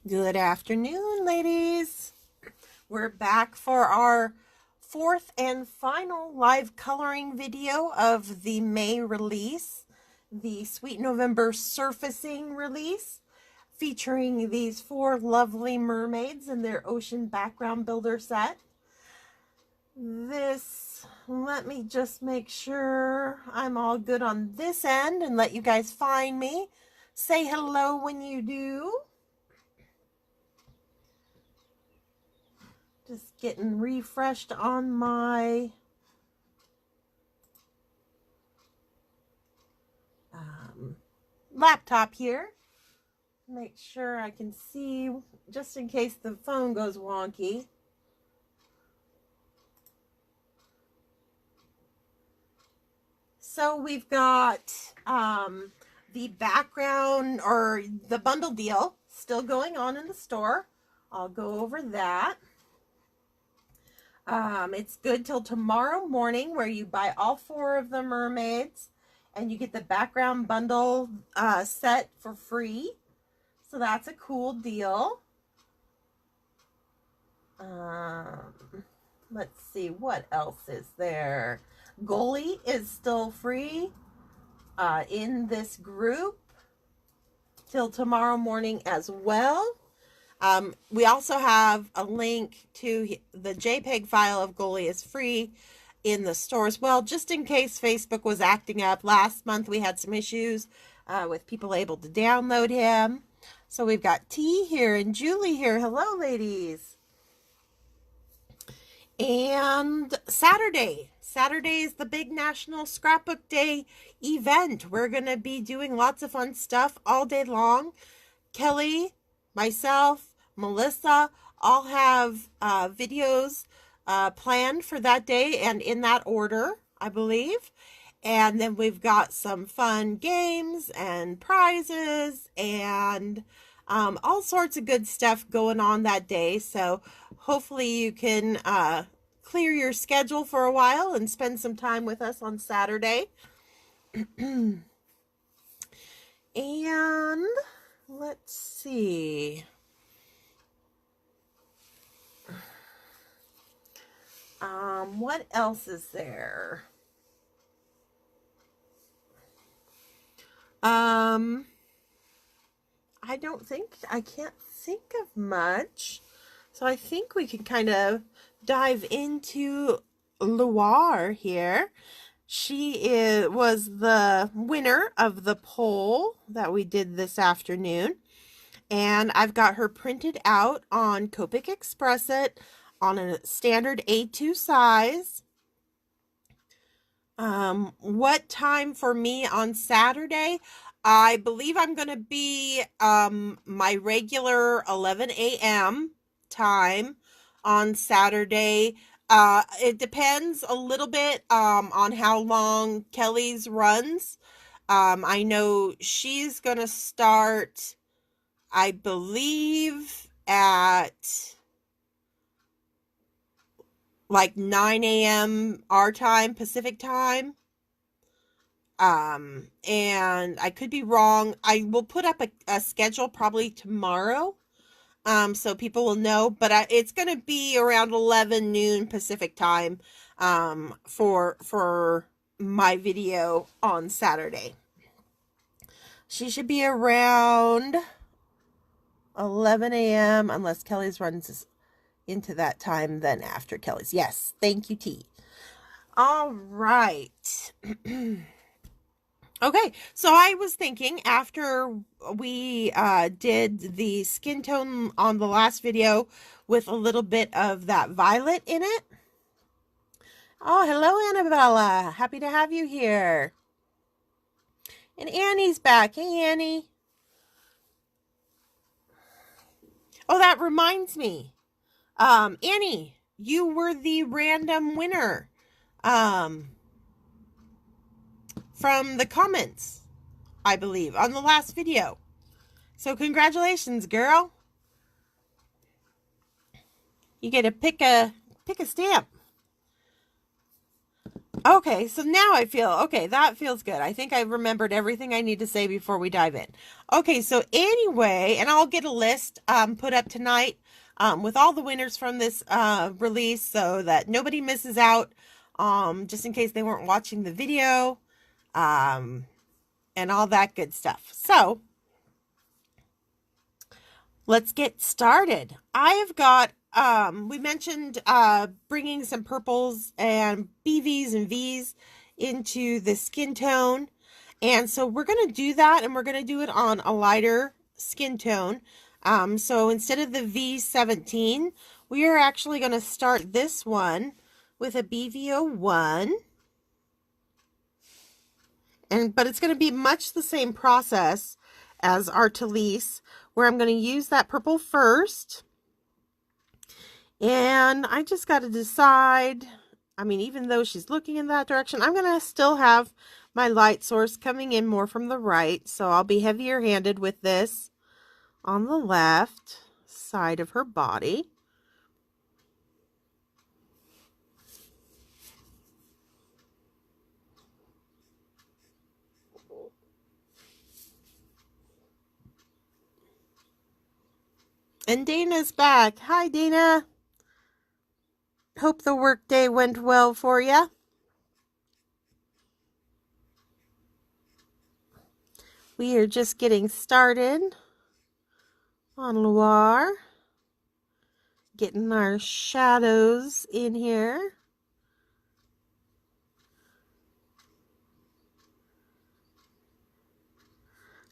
Good afternoon, ladies. We're back for our fourth and final live coloring video of the May release, the Sweet November Surfacing release, featuring these four lovely mermaids and their ocean background builder set. Let me just make sure I'm all good on this end and let you guys find me. Say hello when you do. Just getting refreshed on my laptop here. Make sure I can see, just in case the phone goes wonky. So we've got the background or the bundle deal still going on in the store. I'll go over that. It's good till tomorrow morning, where you buy all four of the mermaids and you get the background bundle set for free. So that's a cool deal. Let's see, what else is there? Goalie is still free in this group till tomorrow morning as well. We also have a link to the JPEG file of Goalie is free in the store as well, just in case Facebook was acting up. Last month we had some issues with people able to download him. So we've got T here and Julie here. Hello, ladies. And Saturday is the big National Scrapbook Day event. We're going to be doing lots of fun stuff all day long. Kelly, myself, Melissa, all have videos planned for that day and in that order, I believe. And then we've got some fun games and prizes and all sorts of good stuff going on that day. So hopefully you can clear your schedule for a while and spend some time with us on Saturday. And let's see. What else is there? I can't think of much. So I think we can kind of dive into Loire here. She was the winner of the poll that we did this afternoon. And I've got her printed out on Copic Express It on a standard A2 size. What time for me on Saturday? I believe I'm going to be my regular 11 a.m. time on Saturday. It depends a little bit on how long Kelly's runs. I know she's going to start, I believe, at like 9 a.m. our time, Pacific time. And I could be wrong. I will put up a schedule probably tomorrow, so people will know, but it's going to be around 11 noon Pacific time, for my video on Saturday. She should be around 11 a.m. unless Kelly's runs into that time then after Kelly's. Yes, thank you, T. All right. Okay, so I was thinking, after we did the skin tone on the last video with a little bit of that violet in it. Oh, hello, Annabella. Happy to have you here. And Annie's back. Hey, Annie. Oh, that reminds me. Annie, you were the random winner from the comments, I believe, on the last video. So congratulations, girl. You get to pick a stamp. Okay, so now I feel, okay, that feels good. I think I remembered everything I need to say before we dive in. Okay, so anyway, and I'll get a list put up tonight with all the winners from this release so that nobody misses out, just in case they weren't watching the video, um, and all that good stuff. So let's get started. I've got, we mentioned bringing some purples and BVs and Vs into the skin tone. And so we're going to do that, and we're going to do it on a lighter skin tone. So instead of the V17, we are actually going to start this one with a BV01. But it's going to be much the same process as our Talise, where I'm going to use that purple first. And I just got to decide, I mean, even though she's looking in that direction, I'm going to still have my light source coming in more from the right. So I'll be heavier handed with this on the left side of her body. And Dana's back. Hi, Dana. Hope the work day went well for you. We are just getting started on Loire. Getting our shadows in here.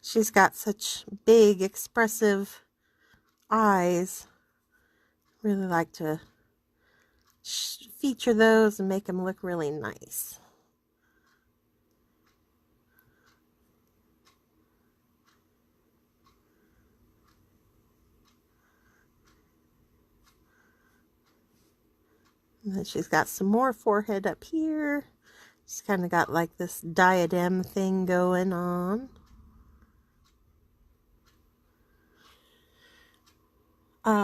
She's got such big, expressive eyes. Really like to feature those and make them look really nice. And then she's got some more forehead up here. She's kind of got like this diadem thing going on.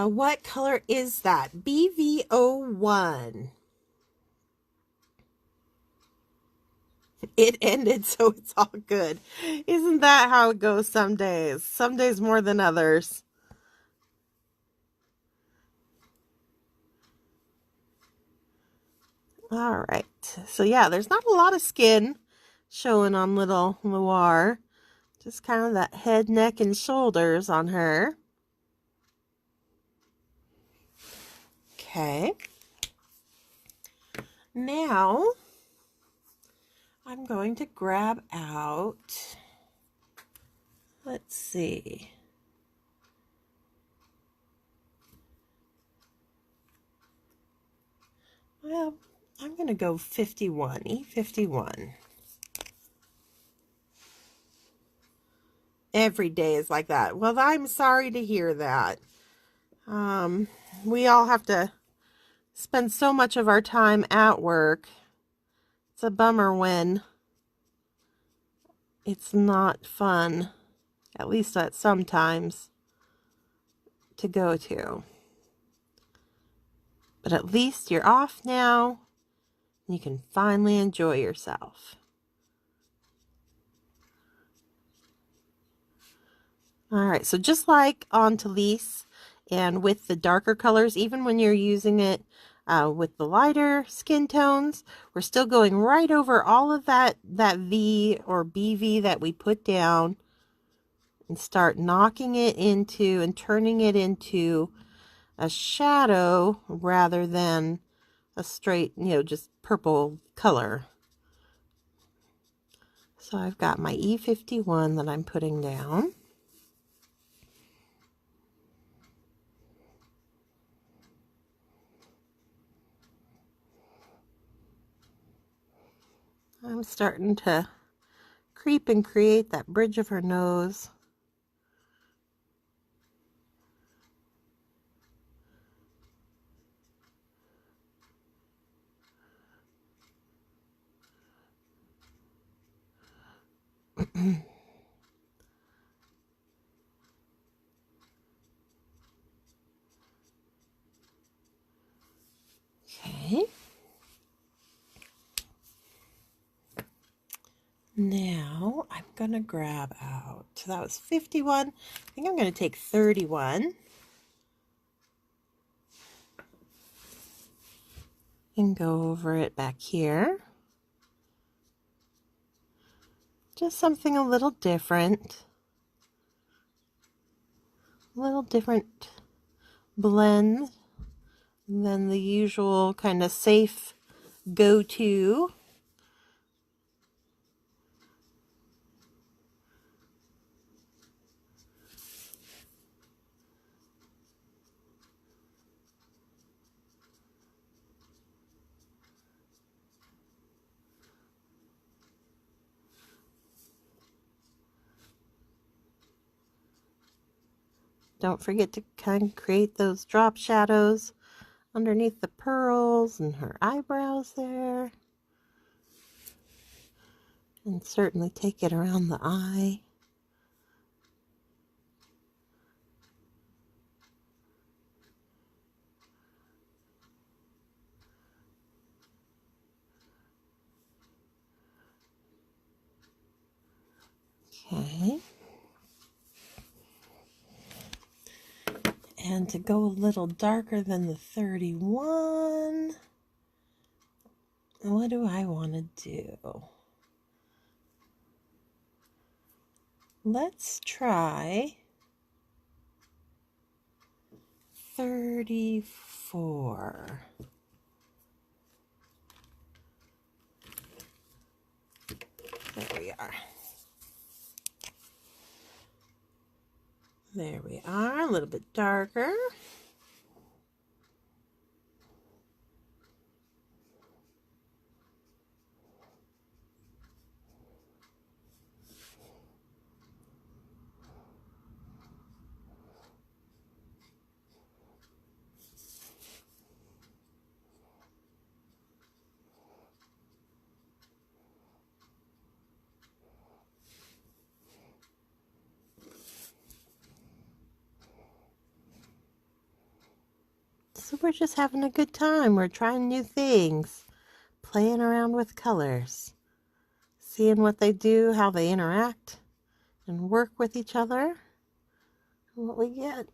What color is that? BV01. It ended, so it's all good. Isn't that how it goes some days? Some days more than others. All right. So yeah, there's not a lot of skin showing on little Loire. Just kind of that head, neck, and shoulders on her. Okay. Now, I'm going to grab out, let's see. Well, I'm going to go 51, E51. Every day is like that. Well, I'm sorry to hear that. We all have to spend so much of our time at work. It's a bummer when it's not fun, at least at sometimes, to go to. But at least you're off now, and you can finally enjoy yourself. All right, so just like on Talise and with the darker colors, even when you're using it with the lighter skin tones, we're still going right over all of that V or BV that we put down and start knocking it into and turning it into a shadow rather than a straight, just purple color. So I've got my E51 that I'm putting down. I'm starting to creep and create that bridge of her nose. Okay. Now I'm going to grab out, so that was 51. I think I'm going to take 31 and go over it back here. Just something a little different blend than the usual kind of safe go-to. Don't forget to kind of create those drop shadows underneath the pearls and her eyebrows there. And certainly take it around the eye. Okay. And to go a little darker than the 31, what do I want to do? Let's try 34. There we are. There we are, a little bit darker. So we're just having a good time. We're trying new things, playing around with colors, seeing what they do, how they interact, and work with each other, and what we get.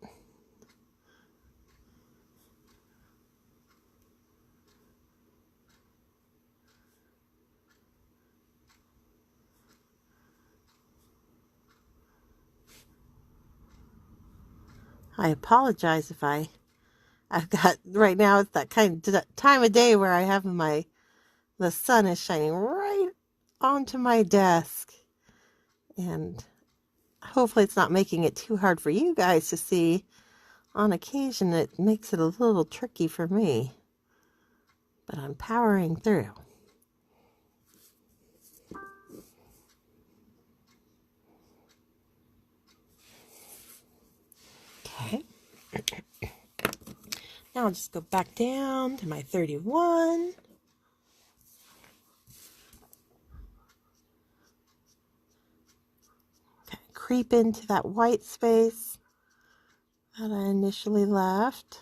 I apologize if I've got, right now it's that kind of time of day where I have the sun is shining right onto my desk. And hopefully it's not making it too hard for you guys to see. On occasion it makes it a little tricky for me. But I'm powering through. Okay. Now I'll just go back down to my 31. Okay, creep into that white space that I initially left.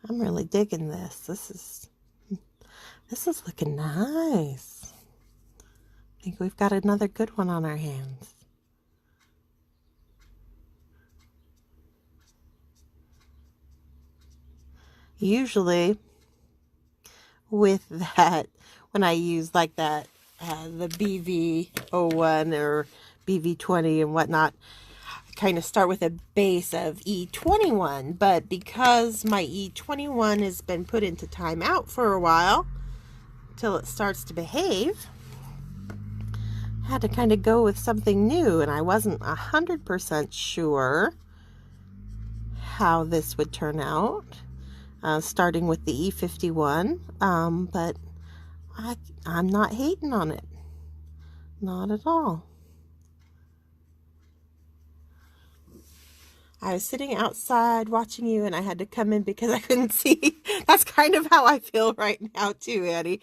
I'm really digging this. This is looking nice. I think we've got another good one on our hands. Usually with that, when I use like that, the BV01 or BV20 and whatnot, I kind of start with a base of E21, but because my E21 has been put into timeout for a while till it starts to behave, I had to kind of go with something new, and I wasn't 100% sure how this would turn out, starting with the E51, but I'm not hating on it, not at all. I was sitting outside watching you and I had to come in because I couldn't see. That's kind of how I feel right now too, Annie.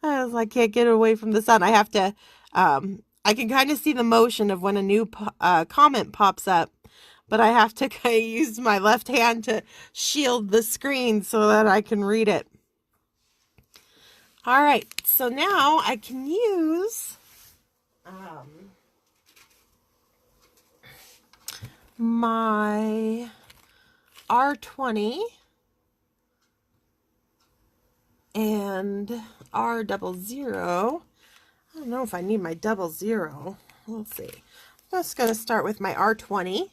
I was like, can't get away from the sun. I have to, I can kind of see the motion of when a new comment pops up, but I have to kind of use my left hand to shield the screen so that I can read it. All right, so now I can use my R20 and R00. I don't know if I need my 00. We'll see. I'm just going to start with my R20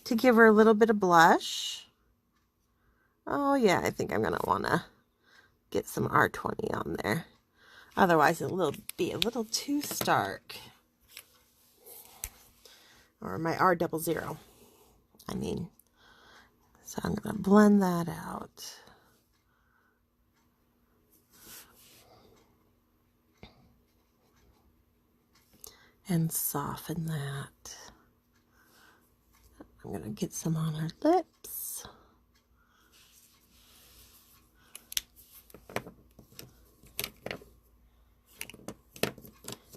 to give her a little bit of blush. Oh yeah, I think I'm going to want to get some R20 on there. Otherwise it'll be a little too stark. Or my R00. I mean, so I'm going to blend that out. And soften that. I'm going to get some on her lips.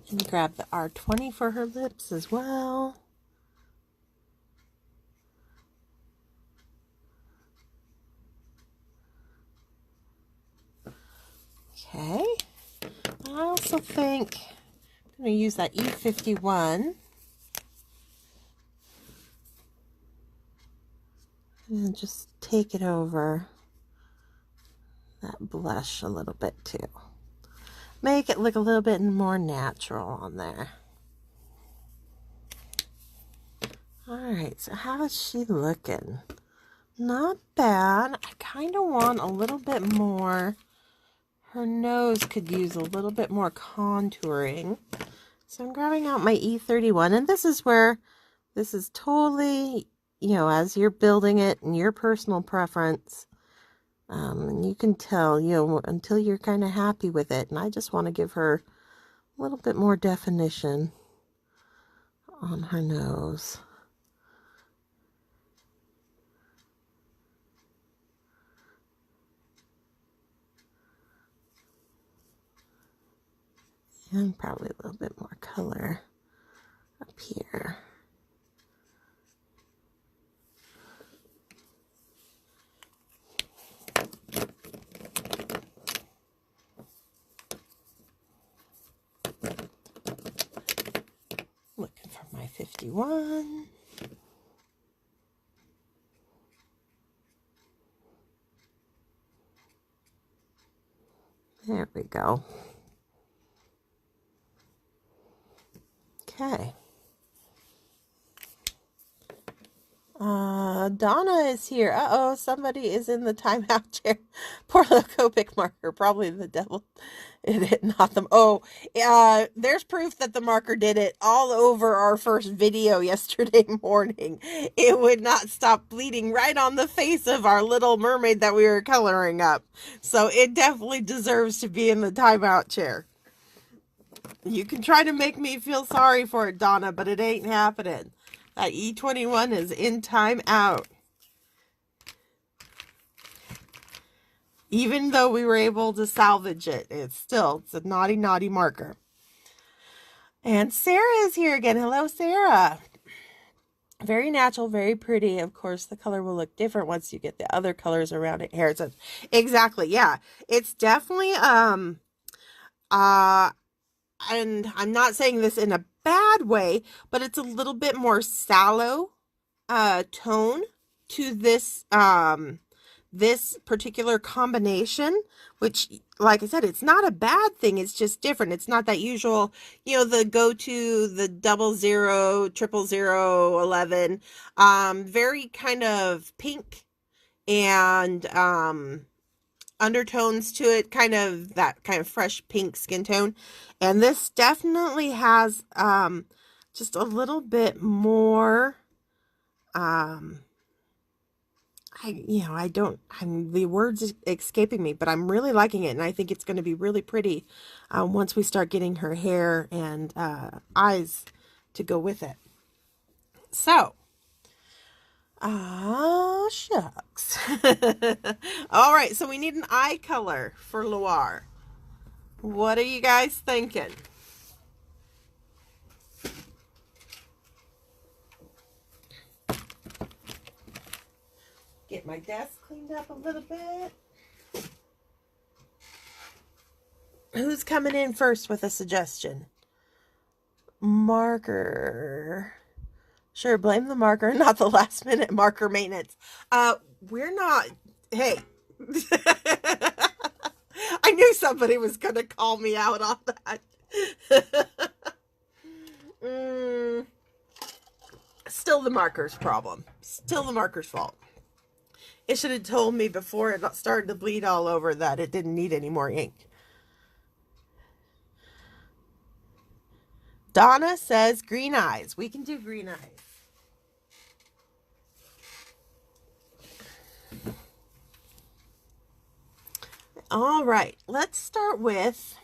And grab the R20 for her lips as well. Okay. I also think I'm going to use that E51 and just take it over that blush a little bit too. Make it look a little bit more natural on there. Alright, so how is she looking? Not bad. I kind of want a little bit more. Her nose could use a little bit more contouring. So I'm grabbing out my E31, and this is where this is totally, you know, as you're building it and your personal preference. And you can tell, you know, until you're kind of happy with it. And I just want to give her a little bit more definition on her nose. And probably a little bit more color up here. Looking for my 51. There we go. Okay. Donna is here. Uh-oh, somebody is in the timeout chair. Poor little Copic marker. Probably the devil did it, not them. Oh, there's proof that the marker did it all over our first video yesterday morning. It would not stop bleeding right on the face of our little mermaid that we were coloring up. So it definitely deserves to be in the timeout chair. You can try to make me feel sorry for it, Donna, but it ain't happening. That E21 is in timeout. Even though we were able to salvage it, it's a naughty, naughty marker. And Sarah is here again. Hello, Sarah. Very natural, very pretty. Of course, the color will look different once you get the other colors around it here. So, exactly, yeah. It's definitely, and I'm not saying this in a bad way, but it's a little bit more sallow tone to this this particular combination, which, like I said, it's not a bad thing. It's just different. It's not that usual, you know, the go-to, the 00, 000, 11, very kind of pink and undertones to it, kind of that kind of fresh pink skin tone. And this definitely has just a little bit more the words escaping me, but I'm really liking it, and I think it's going to be really pretty once we start getting her hair and eyes to go with it. So, shucks. All right, so we need an eye color for Loire. What are you guys thinking? Get my desk cleaned up a little bit. Who's coming in first with a suggestion? Marker. Sure, blame the marker, not the last minute marker maintenance. We're not. Hey. I knew somebody was going to call me out on that. Still the marker's problem. Still the marker's fault. It should have told me before it started to bleed all over that it didn't need any more ink. Donna says green eyes. We can do green eyes. All right, let's start with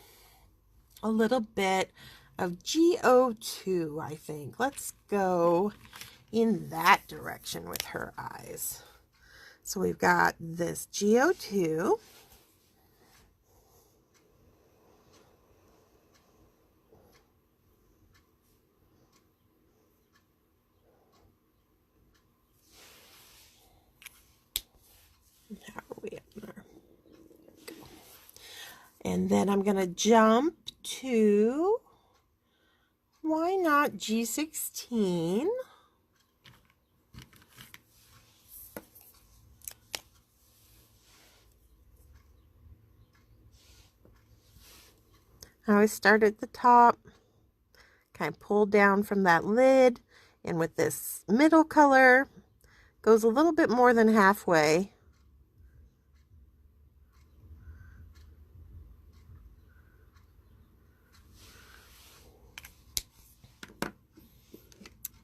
a little bit of GO2, I think. Let's go in that direction with her eyes. So we've got this GO2. How are we up there? And then I'm going to jump to, why not G16? I always start at the top, kind of pull down from that lid, and with this middle color, goes a little bit more than halfway.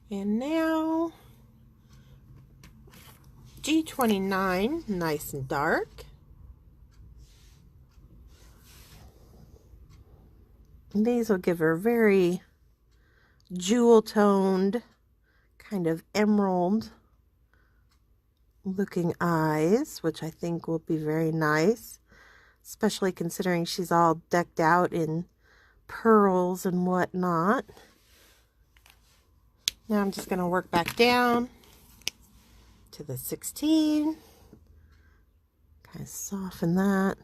And now, G29, nice and dark. And these will give her very jewel-toned, kind of emerald looking eyes, which I think will be very nice, especially considering she's all decked out in pearls and whatnot. Now I'm just going to work back down to the 16. Kind of soften that.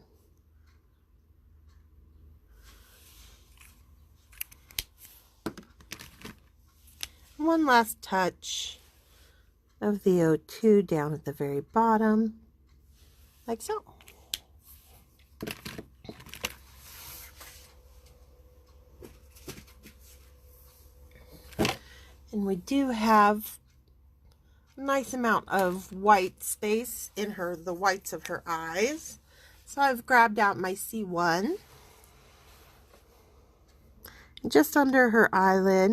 One last touch of the O2 down at the very bottom, like so. And we do have a nice amount of white space in the whites of her eyes. So I've grabbed out my C1. Just under her eyelid,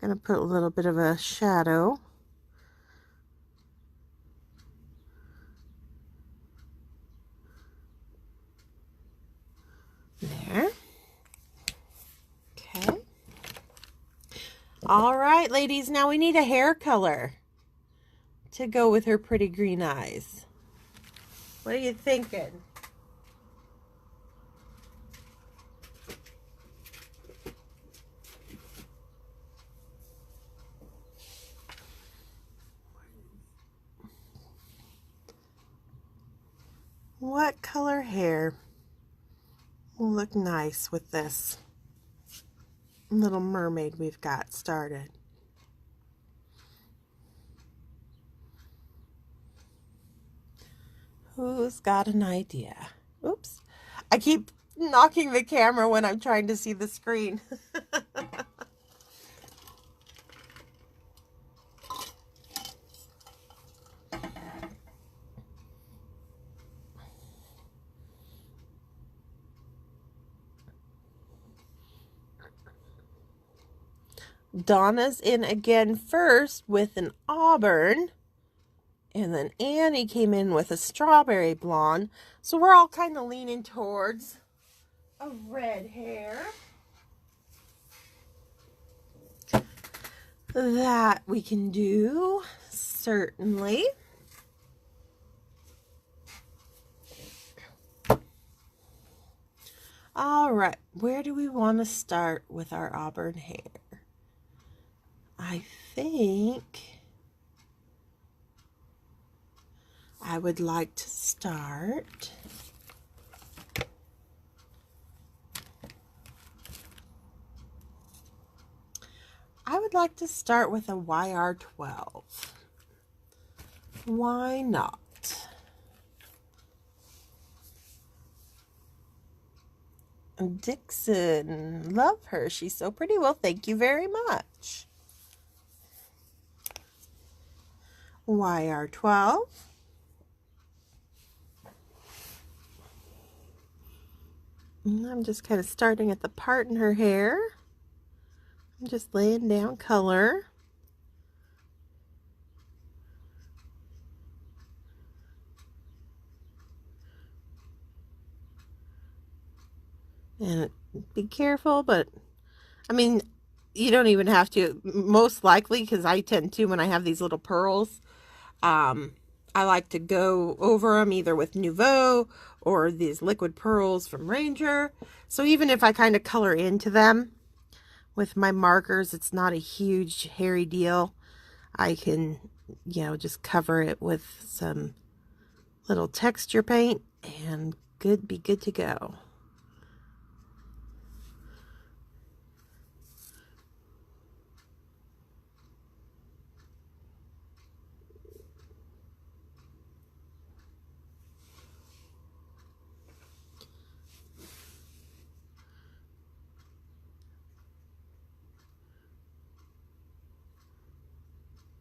I'm going to put a little bit of a shadow. There. Okay. All right, ladies, now we need a hair color to go with her pretty green eyes. What are you thinking? What color hair will look nice with this little mermaid we've got started? Who's got an idea? Oops. I keep knocking the camera when I'm trying to see the screen. Donna's in again first with an auburn. And then Annie came in with a strawberry blonde. So we're all kind of leaning towards a red hair. That we can do, certainly. All right, where do we want to start with our auburn hair? I think I would like to start with a YR12. Why not? Dixon, love her. She's so pretty. Well, thank you very much. YR12. I'm just kind of starting at the part in her hair. I'm just laying down color. And be careful, but I mean, you don't even have to, most likely, because I tend to when I have these little pearls. I like to go over them either with Nouveau or these liquid pearls from Ranger. So even if I kind of color into them with my markers, it's not a huge hairy deal. I can, just cover it with some little texture paint and be good to go.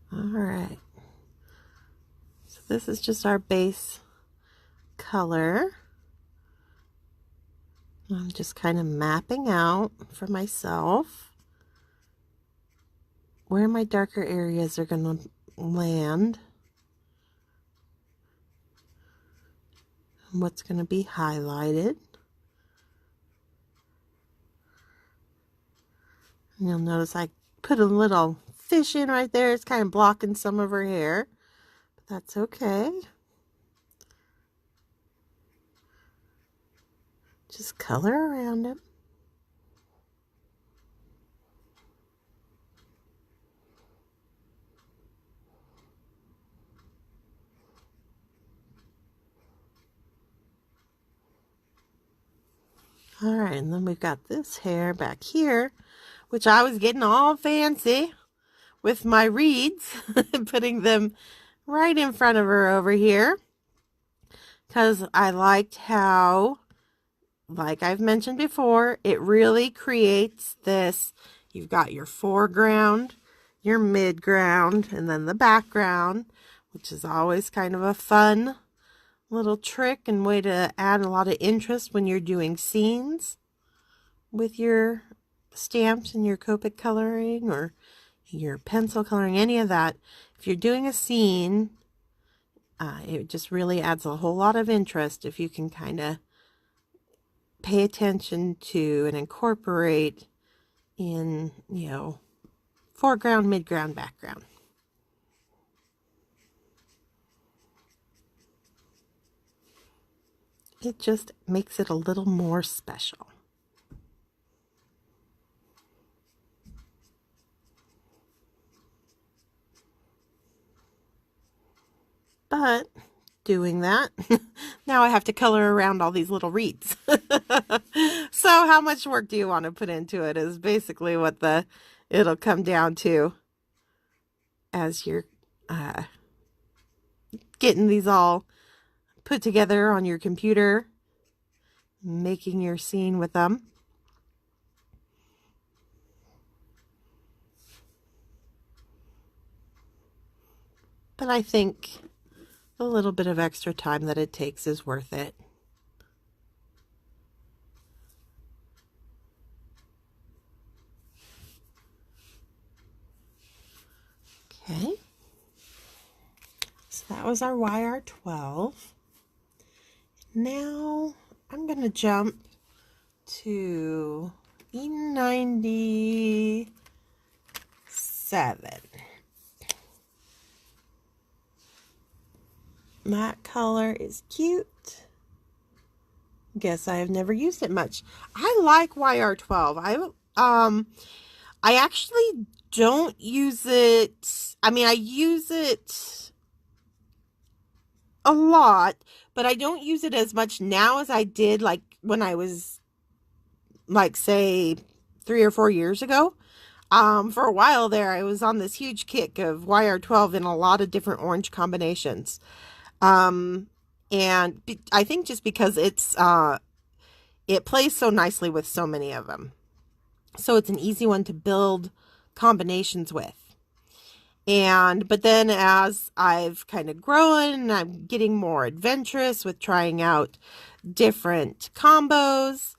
All right, so this is just our base color. I'm just kind of mapping out for myself where my darker areas are going to land, and what's going to be highlighted. And you'll notice I put a little fish in right there. It's kind of blocking some of her hair, but that's okay. Just color around him. All right, and then we've got this hair back here, which I was getting all fancy with my reeds, putting them right in front of her over here, because I liked how, like I've mentioned before, it really creates this. You've got your foreground, your midground, and then the background, which is always kind of a fun little trick and way to add a lot of interest when you're doing scenes with your stamps and your Copic coloring or your pencil coloring, any of that. If you're doing a scene, it just really adds a whole lot of interest if you can kind of pay attention to and incorporate in, foreground, midground, background. It just makes it a little more special. But doing that, now I have to color around all these little reeds. So how much work do you want to put into it is basically what it'll come down to as you're getting these all put together on your computer, making your scene with them. But I think the little bit of extra time that it takes is worth it. Okay, so that was our YR12. Now I'm going to jump to E96. 97. That color is cute. Guess I have never used it much. I like YR12. I actually don't use it. I mean, I use it a lot, but I don't use it as much now as I did like when I was like say 3 or 4 years ago. For a while there, I was on this huge kick of YR12 in a lot of different orange combinations. Um, and I think just because it plays so nicely with so many of them. So it's an easy one to build combinations with. But then as I've kind of grown, I'm getting more adventurous with trying out different combos.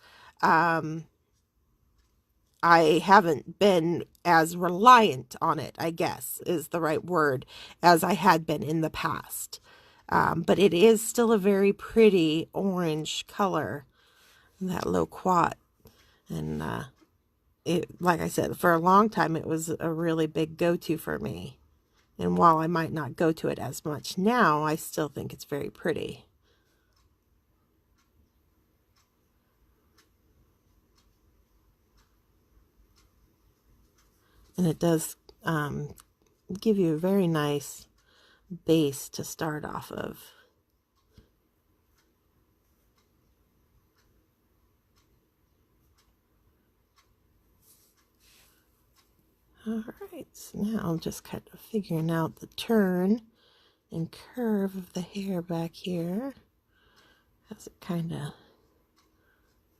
I haven't been as reliant on it, I guess is the right word, as I had been in the past. But it is still a very pretty orange color, that loquat. And like I said, for a long time, it was a really big go-to for me. And while I might not go to it as much now, I still think it's very pretty. And it does give you a very nice base to start off of. All right, so now I'm just kind of figuring out the turn and curve of the hair back here as it kind of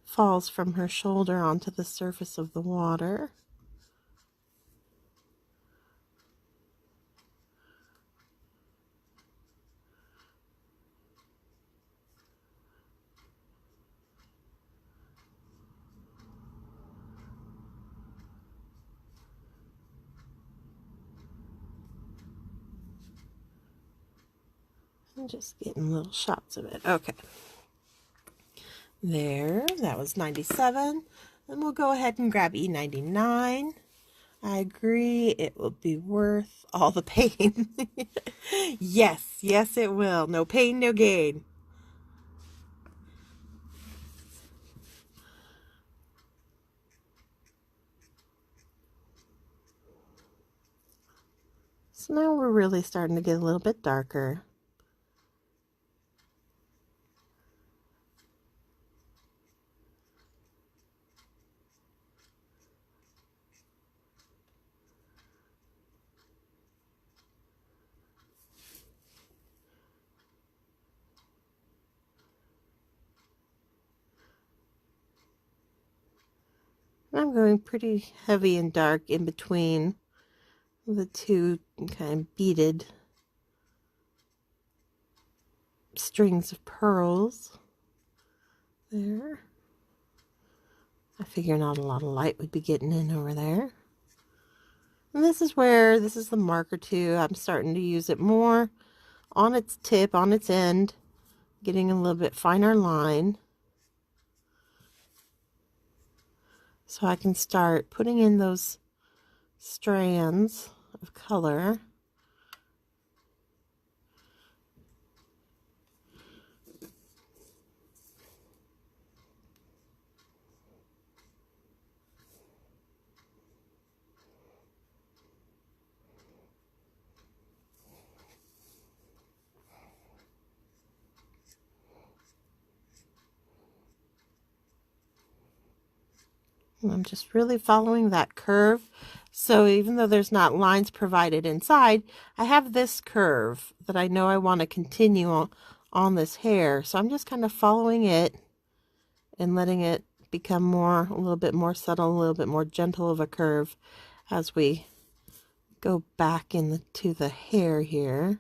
falls from her shoulder onto the surface of the water. I'm just getting little shots of it. Okay. There, that was 97. Then we'll go ahead and grab E99. I agree, it will be worth all the pain. Yes, yes it will. No pain, no gain. So now we're really starting to get a little bit darker. I'm going pretty heavy and dark in between the two kind of beaded strings of pearls there. I figure not a lot of light would be getting in over there. And this is the marker too. I'm starting to use it more on its tip, on its end, getting a little bit finer line. So I can start putting in those strands of color. And I'm just really following that curve. So even though there's not lines provided inside, I have this curve that I know I want to continue on this hair. So I'm just kind of following it and letting it become a little bit more subtle, a little bit more gentle of a curve as we go back into the hair here.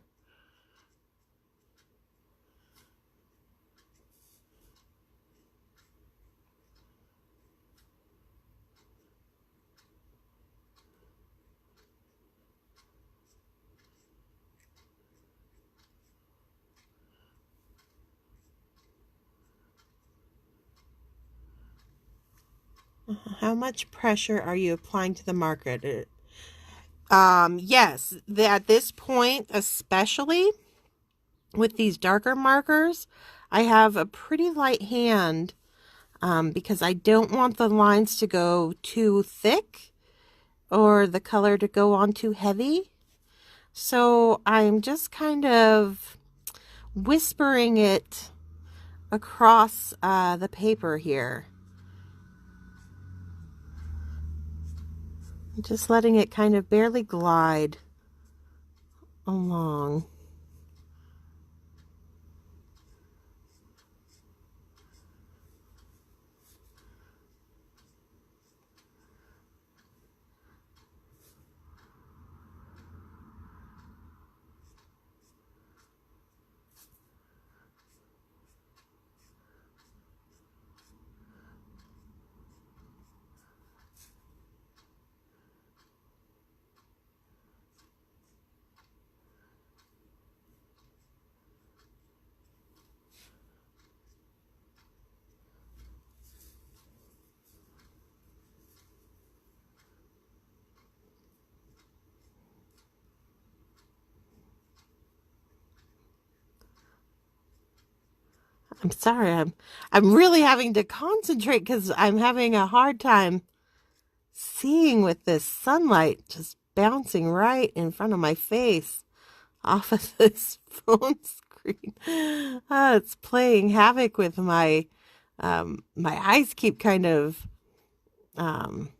How much pressure are you applying to the marker? Yes, at this point, especially with these darker markers, I have a pretty light hand because I don't want the lines to go too thick or the color to go on too heavy. So I'm just kind of whispering it across the paper here. Just letting it kind of barely glide along. I'm sorry, I'm really having to concentrate because I'm having a hard time seeing with this sunlight just bouncing right in front of my face off of this phone screen. It's playing havoc with my eyes keep kind of um,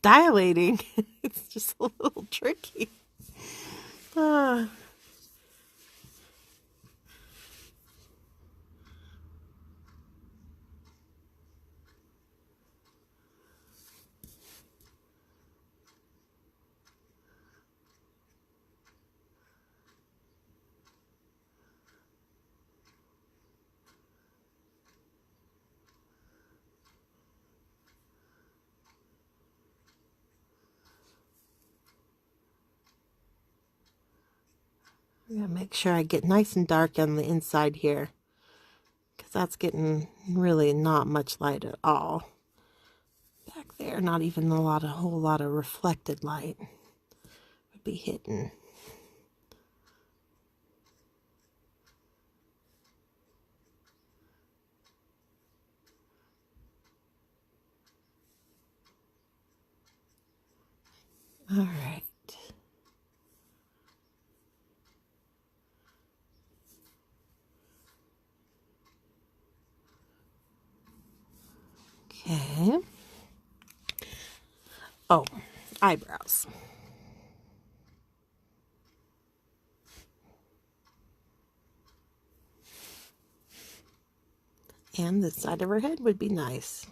dilating. It's just a little tricky. Ah. I'm gonna make sure I get nice and dark on the inside here because that's getting really not much light at all. Back there, not even a whole lot of reflected light would be hitting. All right. Okay. Oh, eyebrows. And the side of her head would be nice.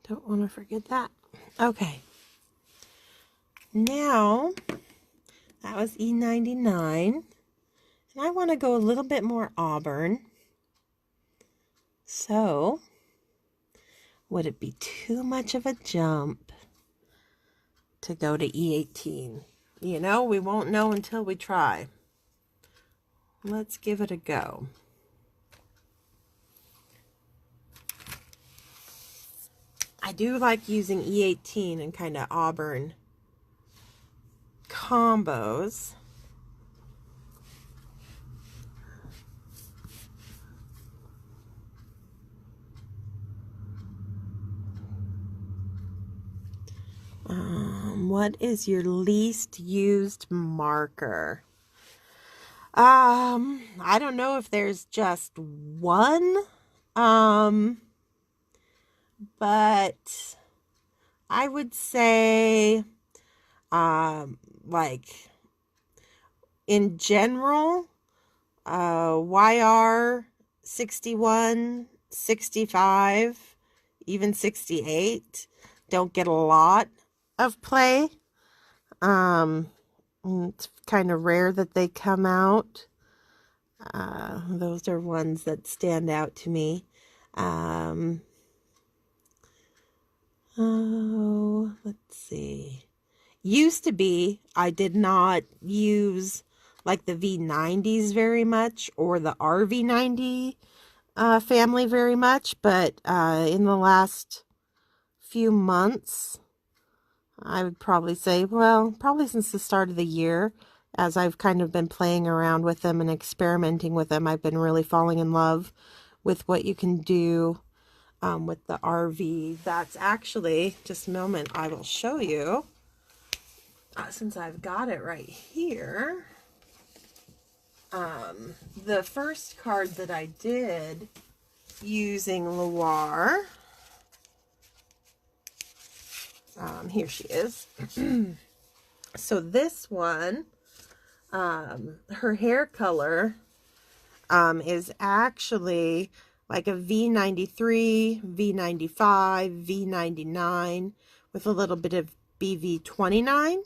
Don't want to forget that. Okay. Now, that was E99. And I want to go a little bit more auburn. So, would it be too much of a jump to go to E18? You know, we won't know until we try. Let's give it a go. I do like using E18 and kind of auburn combos. What is your least used marker? I don't know if there's just one, but I would say, like in general, YR 61, 65, even 68 don't get a lot of play. It's kind of rare that they come out. Those are ones that stand out to me. Oh, let's see. Used to be, I did not use like the V90s very much or the RV90 family very much, but in the last few months, I would probably say, well, probably since the start of the year, as I've kind of been playing around with them and experimenting with them, I've been really falling in love with what you can do with the RV. That's actually, just a moment, I will show you, since I've got it right here. The first card that I did using Loire, here she is. So this one, her hair color is actually like a V93, V95, V99 with a little bit of BV29.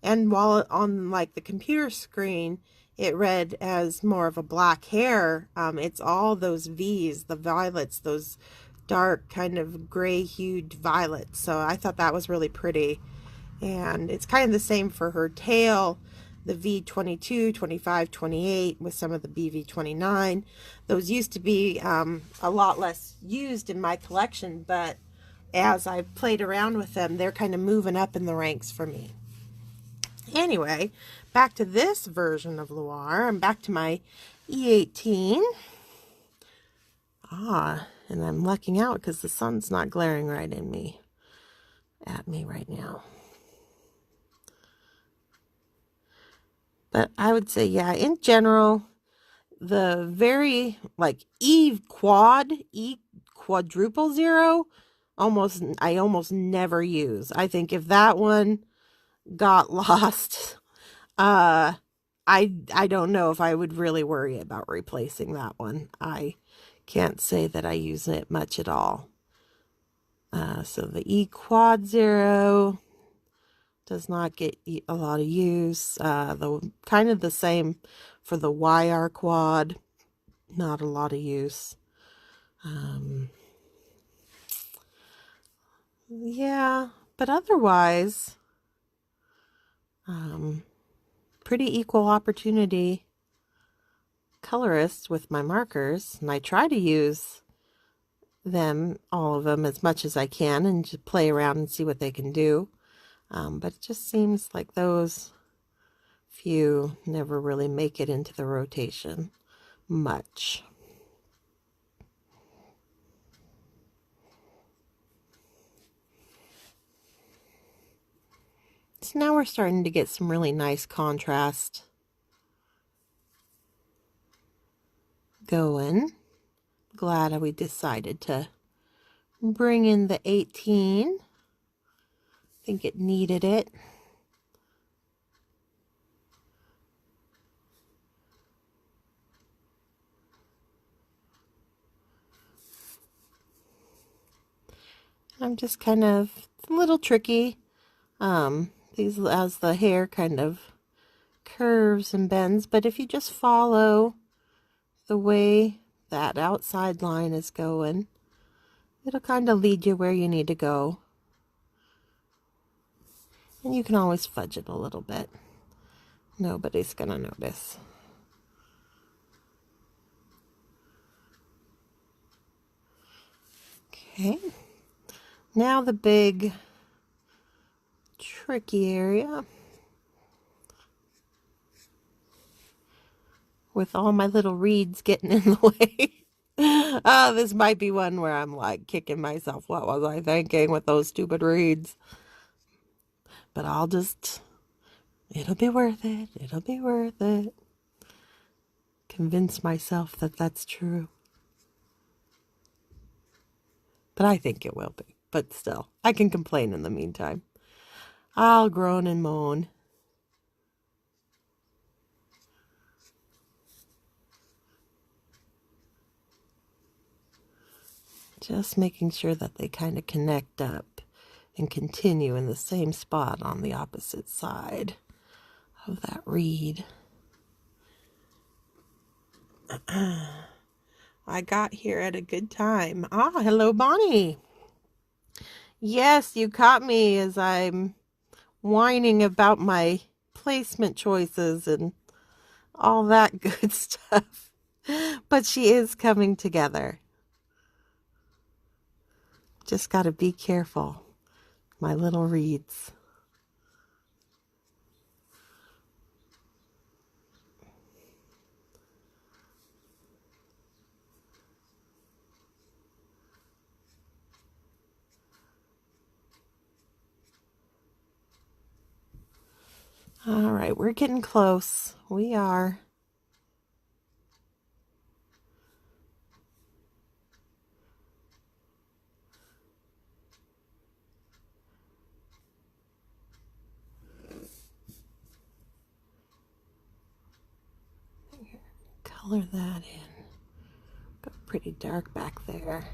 And while on like the computer screen, it read as more of a black hair, it's all those V's, the violets, those dark kind of gray hued violets. So I thought that was really pretty. And it's kind of the same for her tail, the V22, 25, 28 with some of the BV29. Those used to be a lot less used in my collection, but as I've played around with them, they're kind of moving up in the ranks for me. Anyway, back to this version of Loire. I'm back to my E18. And I'm lucking out because the sun's not glaring right at me right now. But I would say, yeah, in general, the very, like, E quadruple zero, I almost never use. I think if that one got lost, I don't know if I would really worry about replacing that one. I can't say that I use it much at all. So the E quad zero does not get a lot of use. The kind of the same for the YR quad, not a lot of use. Yeah, but otherwise, pretty equal opportunity colorist with my markers, and I try to use them, all of them, as much as I can and just play around and see what they can do. But it just seems like those few never really make it into the rotation much. So now we're starting to get some really nice contrast going. Glad we decided to bring in the 18. Think it needed it. I'm just kind of, it's a little tricky. These, as the hair kind of curves and bends, but if you just follow the way that outside line is going, it'll kind of lead you where you need to go. And you can always fudge it a little bit. Nobody's gonna notice. Okay. Now the big tricky area with all my little reeds getting in the way. This might be one where I'm like kicking myself. What was I thinking with those stupid reeds? But it'll be worth it. It'll be worth it. Convince myself that that's true. But I think it will be. But still, I can complain in the meantime. I'll groan and moan. Just making sure that they kind of connect up and continue in the same spot on the opposite side of that reed. I got here at a good time. Hello, Bonnie. Yes, you caught me as I'm whining about my placement choices and all that good stuff. But she is coming together. Just got to be careful. my little reeds. All right, we're getting close. We are. Color that in. Got pretty dark back there.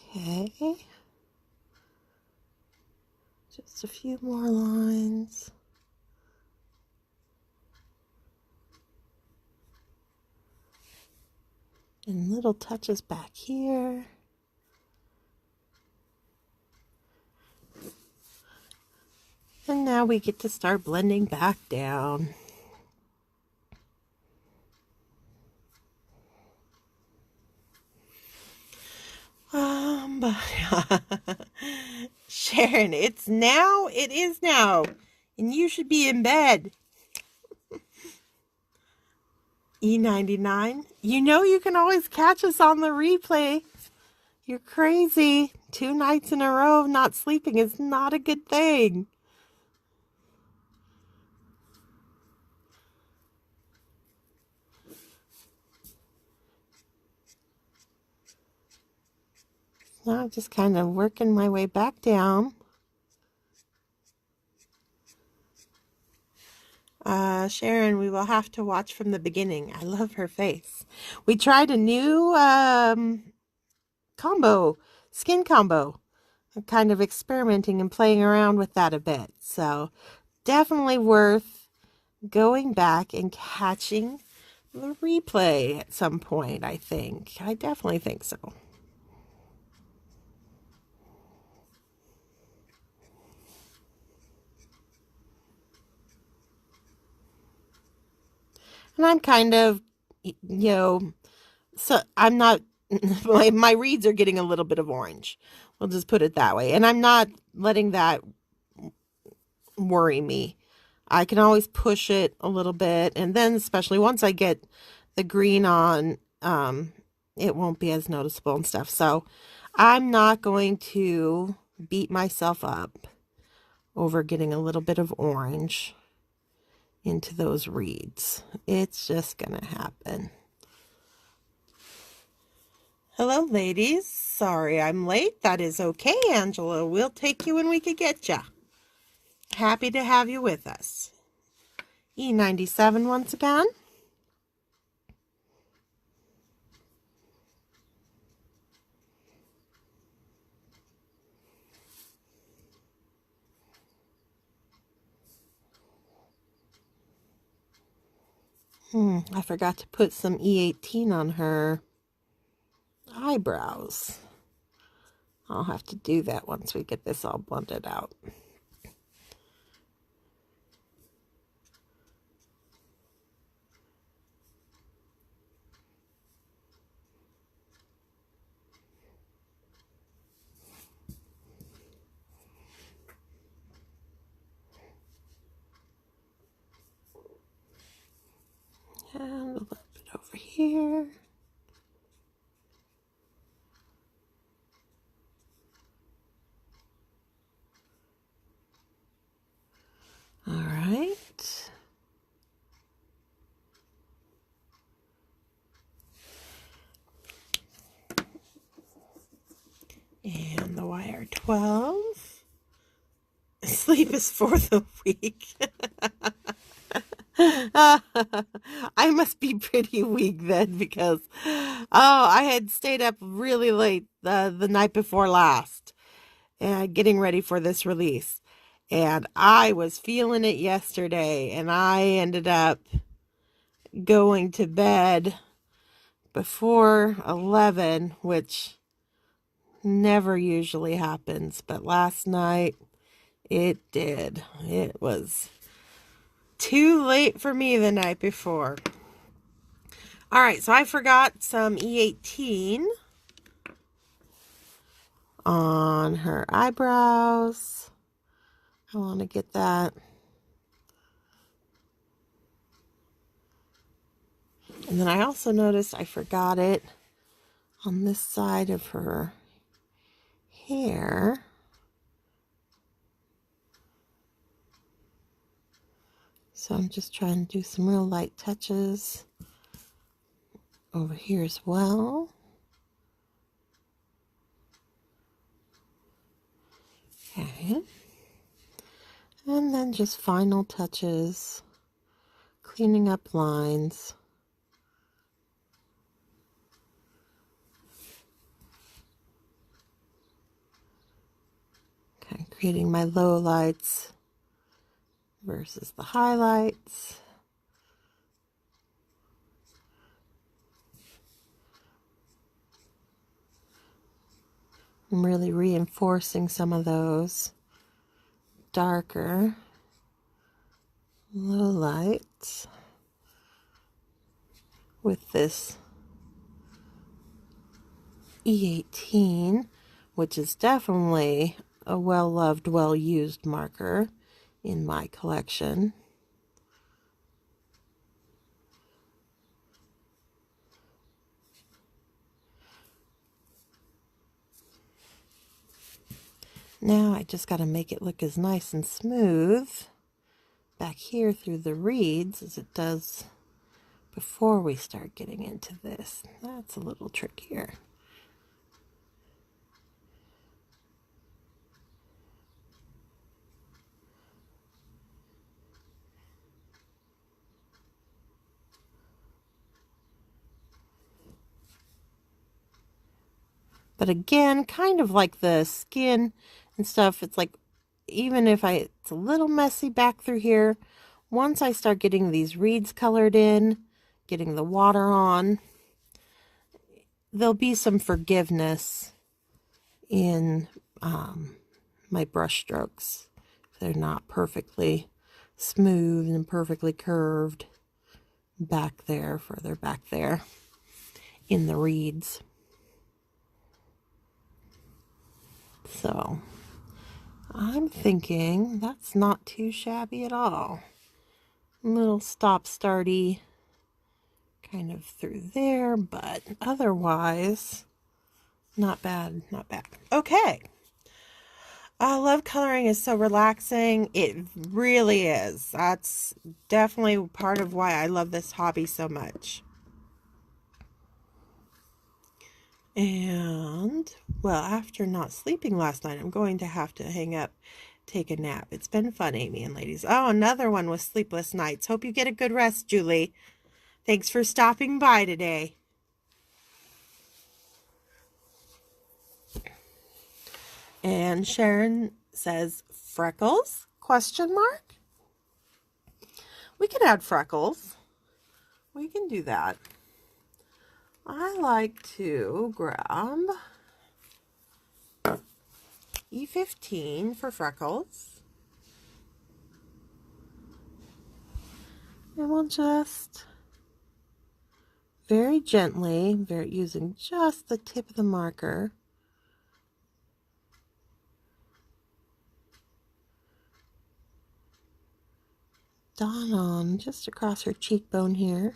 Okay. Just a few more lines. And little touches back here. And now we get to start blending back down. Sharon, it is now, and you should be in bed. E99, you know you can always catch us on the replay. You're crazy. 2 nights in a row of not sleeping is not a good thing. Now I'm just kind of working my way back down. Sharon, we will have to watch from the beginning. I love her face. We tried a new skin combo. I'm kind of experimenting and playing around with that a bit. So definitely worth going back and catching the replay at some point, I think. I definitely think so. And I'm kind of, so I'm not, my reeds are getting a little bit of orange. We'll just put it that way. And I'm not letting that worry me. I can always push it a little bit. And then especially once I get the green on, it won't be as noticeable and stuff. So I'm not going to beat myself up over getting a little bit of orange into those reeds. It's just gonna happen. Hello, ladies. Sorry I'm late. That is okay, Angela. We'll take you when we could get you. Happy to have you with us. E97 once again. I forgot to put some E18 on her eyebrows. I'll have to do that once we get this all blended out. And a little bit over here. All right. And the wire 12. Sleep is for the weak. I must be pretty weak then because, I had stayed up really late the night before last getting ready for this release. And I was feeling it yesterday, and I ended up going to bed before 11, which never usually happens. But last night, it did. It was Too late for me the night before. All right, so I forgot some E18 on her eyebrows. I want to get that. And then I also noticed I forgot it on this side of her hair. So I'm just trying to do some real light touches over here as well. Okay. And then just final touches, cleaning up lines. Okay, creating my low lights versus the highlights. I'm really reinforcing some of those darker low lights with this E18, which is definitely a well-loved, well-used marker in my collection. Now I just got to make it look as nice and smooth back here through the reeds as it does before we start getting into this. That's a little trickier. But again, kind of like the skin and stuff, it's like even if it's a little messy back through here, once I start getting these reeds colored in, getting the water on, there'll be some forgiveness in my brush strokes. They're not perfectly smooth and perfectly curved back there, further back there in the reeds. So I'm thinking that's not too shabby at all. A little stop-starty kind of through there, but otherwise not bad, not bad. Okay. I love coloring. Is so relaxing. It really is. That's definitely part of why I love this hobby so much. And, well, after not sleeping last night, I'm going to have to hang up, take a nap. It's been fun, Amy and ladies. Oh, another one with sleepless nights. Hope you get a good rest, Julie. Thanks for stopping by today. And Sharon says, freckles? Question mark? We can add freckles. We can do that. I like to grab E15 for freckles. And we'll just very gently, using just the tip of the marker, dot on just across her cheekbone here.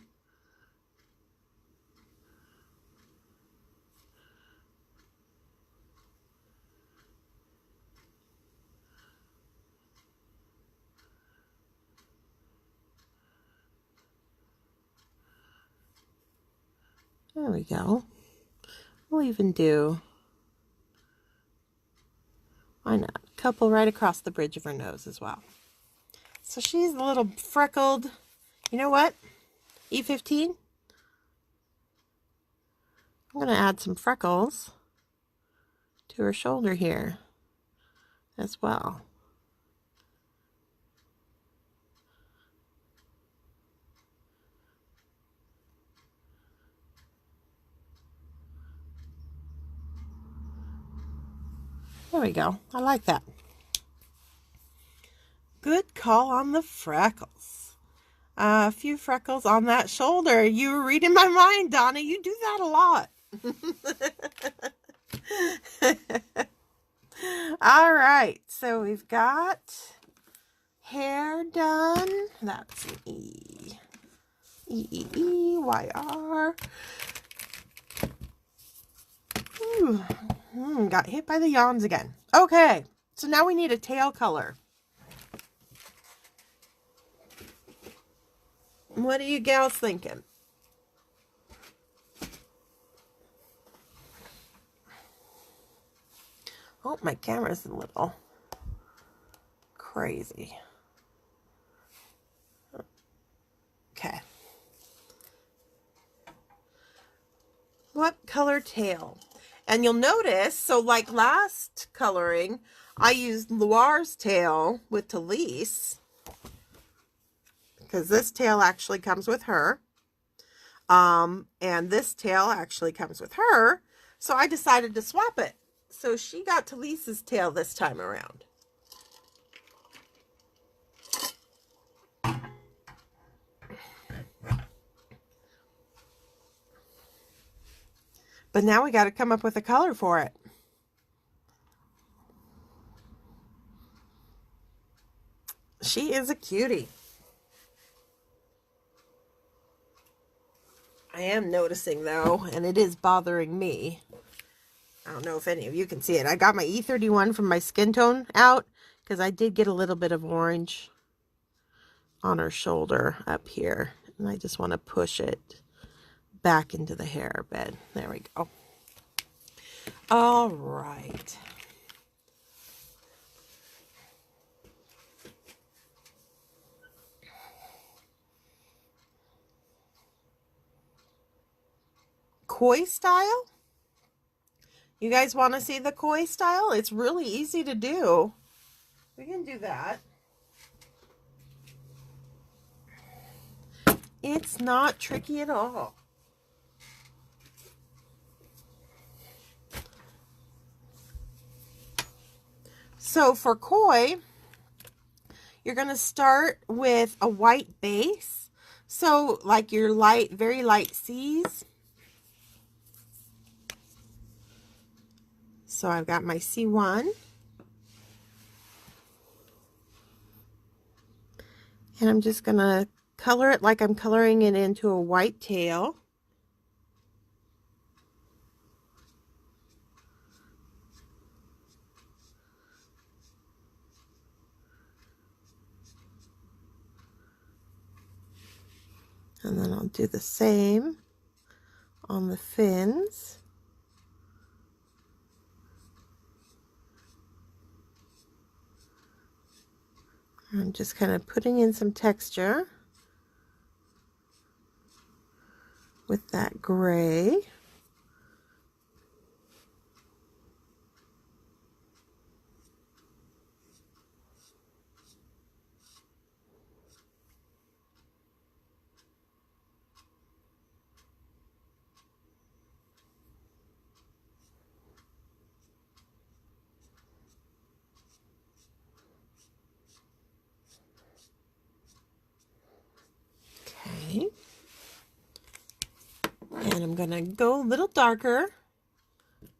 There we go. We'll even do, why not, a couple right across the bridge of her nose as well. So she's a little freckled. You know what? E15. I'm going to add some freckles to her shoulder here as well. There we go. I like that. Good call on the freckles. A few freckles on that shoulder. You were reading my mind, Donna. You do that a lot. All right. So we've got hair done. That's an E. E, E, E, Y, R. Got hit by the yawns again. Okay. So now we need a tail color. What are you gals thinking? Oh, my camera's a little crazy. Okay. What color tail? And you'll notice, so like last coloring, I used Loire's tail with Talise, because this tail actually comes with her. And this tail actually comes with her. So I decided to swap it. So she got Talise's tail this time around. But now we got to come up with a color for it. She is a cutie. I am noticing though, and it is bothering me. I don't know if any of you can see it. I got my E31 from my skin tone out because I did get a little bit of orange on her shoulder up here. And I just want to push it back into the hair a bit. There we go. All right. Koi style? You guys want to see the koi style? It's really easy to do. We can do that. It's not tricky at all. So for koi, you're going to start with a white base. So like your light, very light C's. So I've got my C1. And I'm just going to color it like I'm coloring it into a white tail. And then I'll do the same on the fins. I'm just kind of putting in some texture with that gray. Okay. And I'm going to go a little darker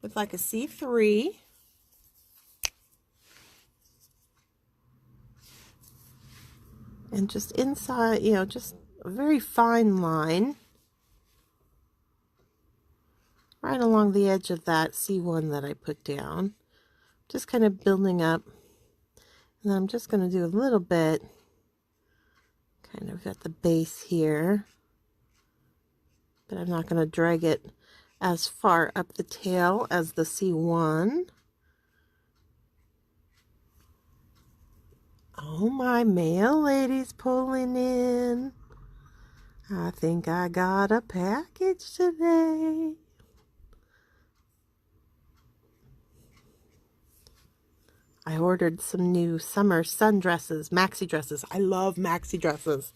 with like a C3. And just inside, you know, just a very fine line right along the edge of that C1 that I put down. Just kind of building up. And then I'm just going to do a little bit kind of at the base here. But I'm not going to drag it as far up the tail as the C1. Oh, my mail lady's pulling in. I think I got a package today. I ordered some new summer sundresses, maxi dresses. I love maxi dresses.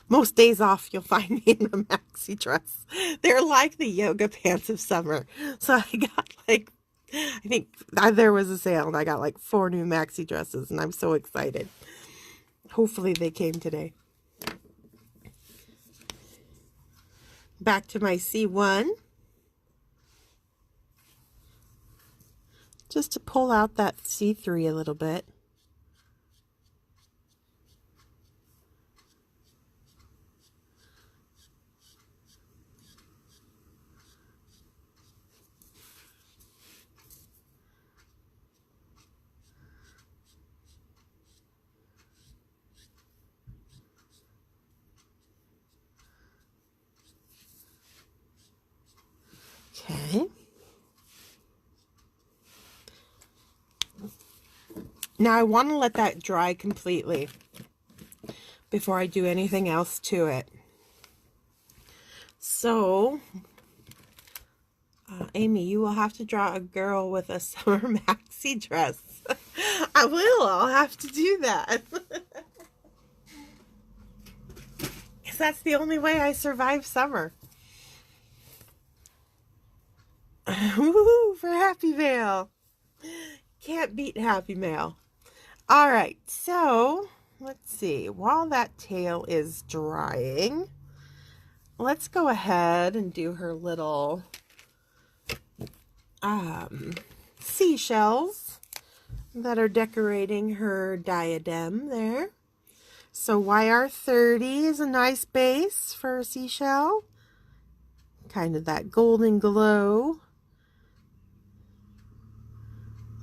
Most days off, you'll find me in a maxi dress. They're like the yoga pants of summer. So I got like, I think there was a sale and I got like 4 new maxi dresses and I'm so excited. Hopefully they came today. Back to my C1. Just to pull out that C3 a little bit. Okay. Now I want to let that dry completely before I do anything else to it. So, Amy, you will have to draw a girl with a summer maxi dress. I will. I'll have to do that. Because that's the only way I survive summer. Woohoo for Happy Mail. Can't beat Happy Mail. All right, so let's see. While that tail is drying, let's go ahead and do her little seashells that are decorating her diadem there. So YR30 is a nice base for a seashell. Kind of that golden glow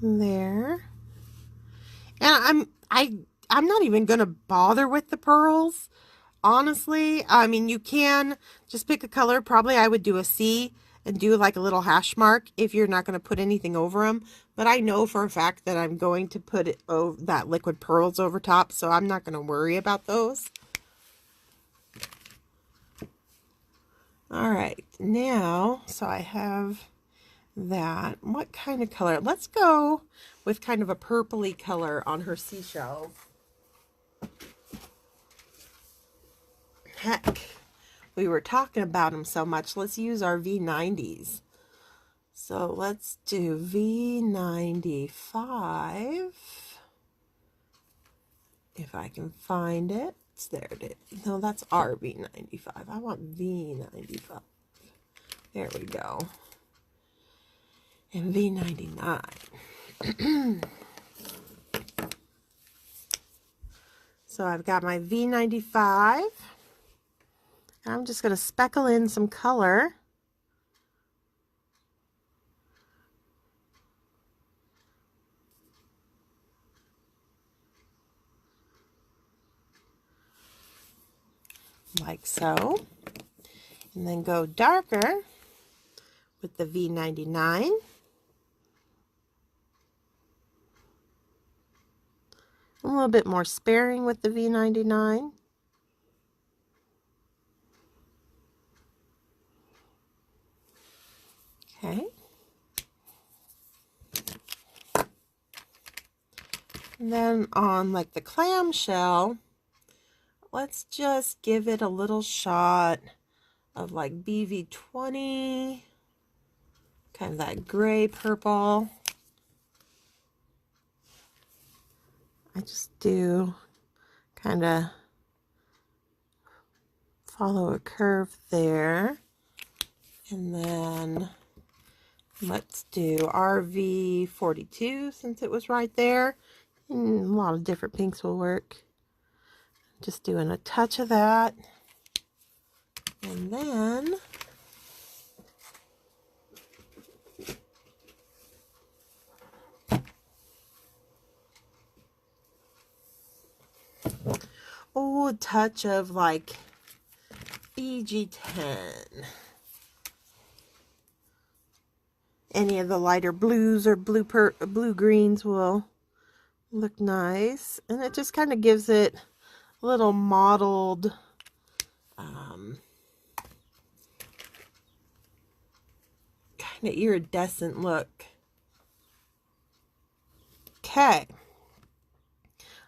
there. And I'm not even gonna bother with the pearls, honestly. I mean, you can just pick a color. Probably I would do a C and do like a little hash mark if you're not going to put anything over them. But I know for a fact that I'm going to put it over that liquid pearls over top, so I'm not going to worry about those. All right, now, so I have that. What kind of color? Let's go with kind of a purpley color on her seashell. Heck, we were talking about them so much. Let's use our V90s. So let's do V95. If I can find it. There it is. No, that's our V95. I want V95. There we go. And V99. So I've got my V95. I'm just going to speckle in some color. Like so. And then go darker with the V99. A little bit more sparing with the V99. Okay. And then on like the clamshell, let's just give it a little shot of like BV20, kind of that gray purple. I just do kind of follow a curve there. And then let's do RV42 since it was right there. And a lot of different pinks will work. Just doing a touch of that. And then a touch of like BG10. Any of the lighter blues or blue greens will look nice. And it just kind of gives it a little mottled kind of iridescent look. Okay.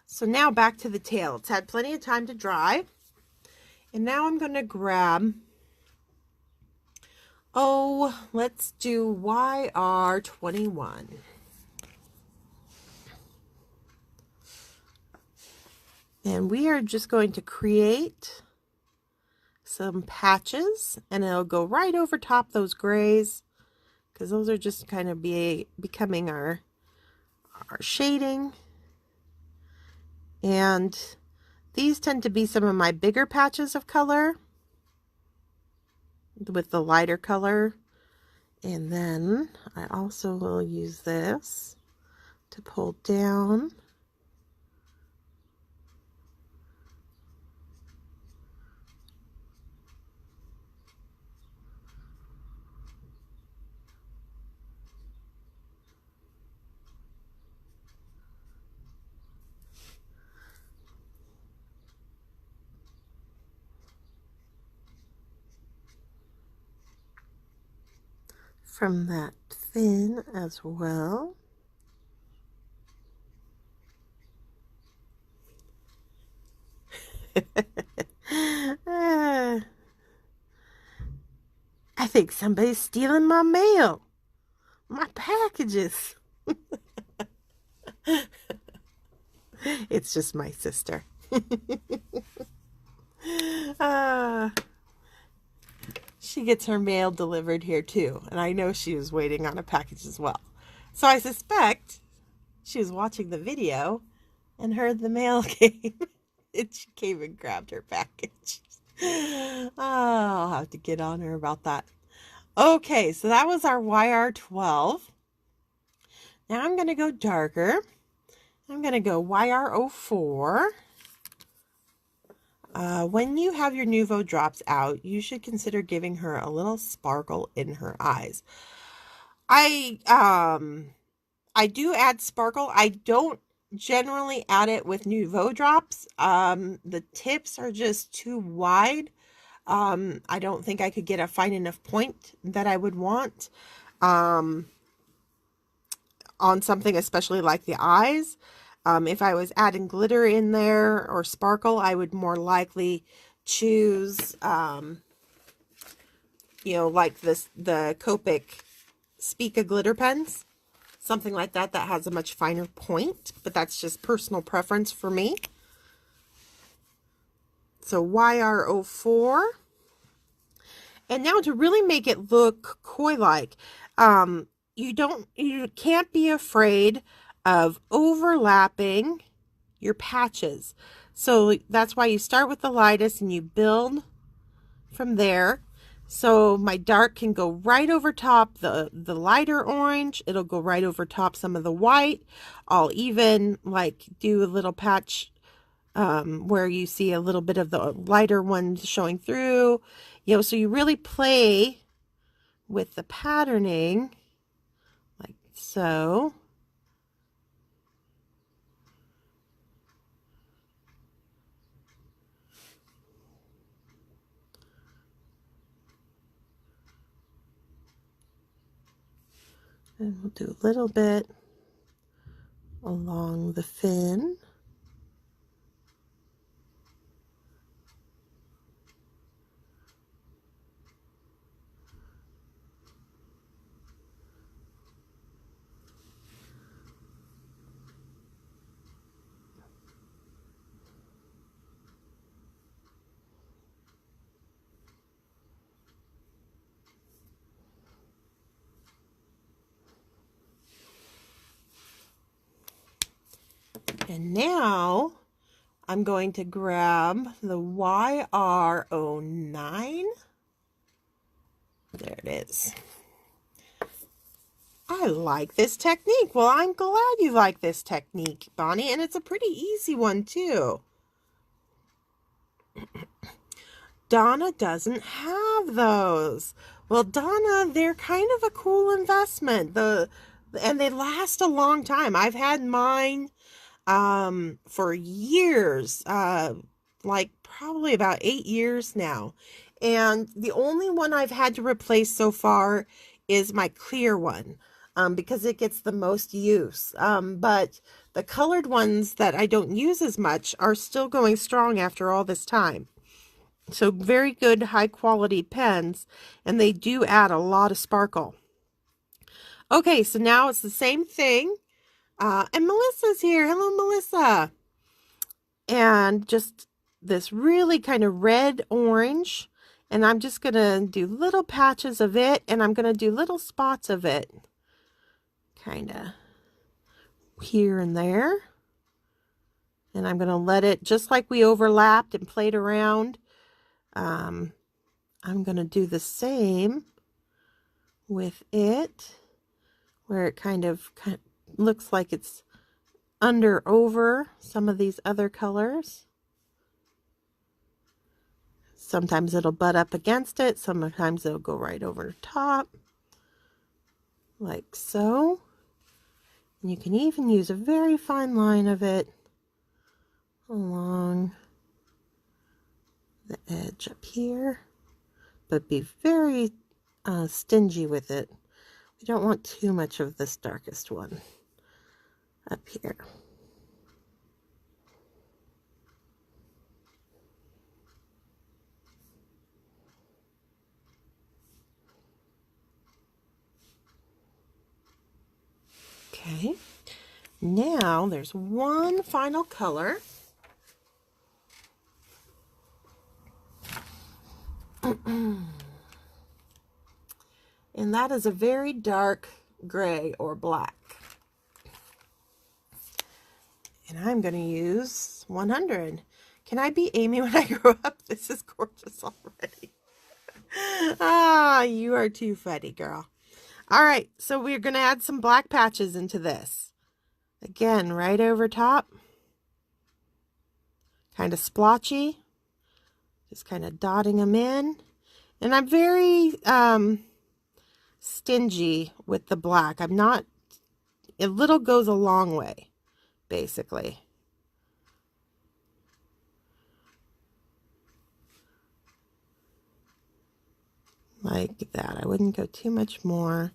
So now back to the tail. It's had plenty of time to dry. And now I'm going to grab, let's do YR21. And we are just going to create some patches, and it'll go right over top those grays, because those are just kind of becoming our shading. And these tend to be some of my bigger patches of color with the lighter color. And then I also will use this to pull down. From that fin as well. I think somebody's stealing my mail, my packages. It's just my sister. She gets her mail delivered here too, and I know she was waiting on a package as well. So I suspect she was watching the video and heard the mail came. And she came and grabbed her package. Oh, I'll have to get on her about that. Okay, so that was our YR12. Now I'm going to go darker. I'm going to go YR04. When you have your Nuvo drops out, you should consider giving her a little sparkle in her eyes. I do add sparkle. I don't generally add it with Nuvo drops. The tips are just too wide. I don't think I could get a fine enough point that I would want on something, especially like the eyes. If I was adding glitter in there or sparkle, I would more likely choose, like the Copic Spica glitter pens. Something like that has a much finer point, but that's just personal preference for me. So YR04. And now to really make it look koi-like, you can't be afraid of overlapping your patches. So that's why you start with the lightest and you build from there. So my dark can go right over top the lighter orange. It'll go right over top some of the white. I'll even like do a little patch where you see a little bit of the lighter ones showing through. So you really play with the patterning like so. And we'll do a little bit along the fin. And now I'm going to grab the YR09. There it is. I like this technique. Well, I'm glad you like this technique, Bonnie, and it's a pretty easy one too. Donna doesn't have those. Well, Donna, they're kind of a cool investment. And they last a long time. I've had mine for years, like probably about 8 years now. And the only one I've had to replace so far is my clear one, because it gets the most use. But the colored ones that I don't use as much are still going strong after all this time. So very good high quality pens, and they do add a lot of sparkle. Okay, so now it's the same thing. And Melissa's here. Hello, Melissa. And just this really kind of red orange. And I'm just going to do little patches of it, and I'm going to do little spots of it. Kind of here and there. And I'm going to let it, just like we overlapped and played around, I'm going to do the same with it, where it kind of looks like it's under over some of these other colors. Sometimes it'll butt up against it, sometimes it'll go right over the top, like so. And you can even use a very fine line of it along the edge up here, but be very stingy with it. We don't want too much of this darkest one up here. Okay, now there's one final color. And that is a very dark gray or black. And I'm going to use 100. Can I be Amy when I grow up? This is gorgeous already. Ah, you are too funny, girl. All right, so we're going to add some black patches into this. Again, right over top. Kind of splotchy. Just kind of dotting them in. And I'm very stingy with the black. I'm not, a little goes a long way, basically. Like that. I wouldn't go too much more.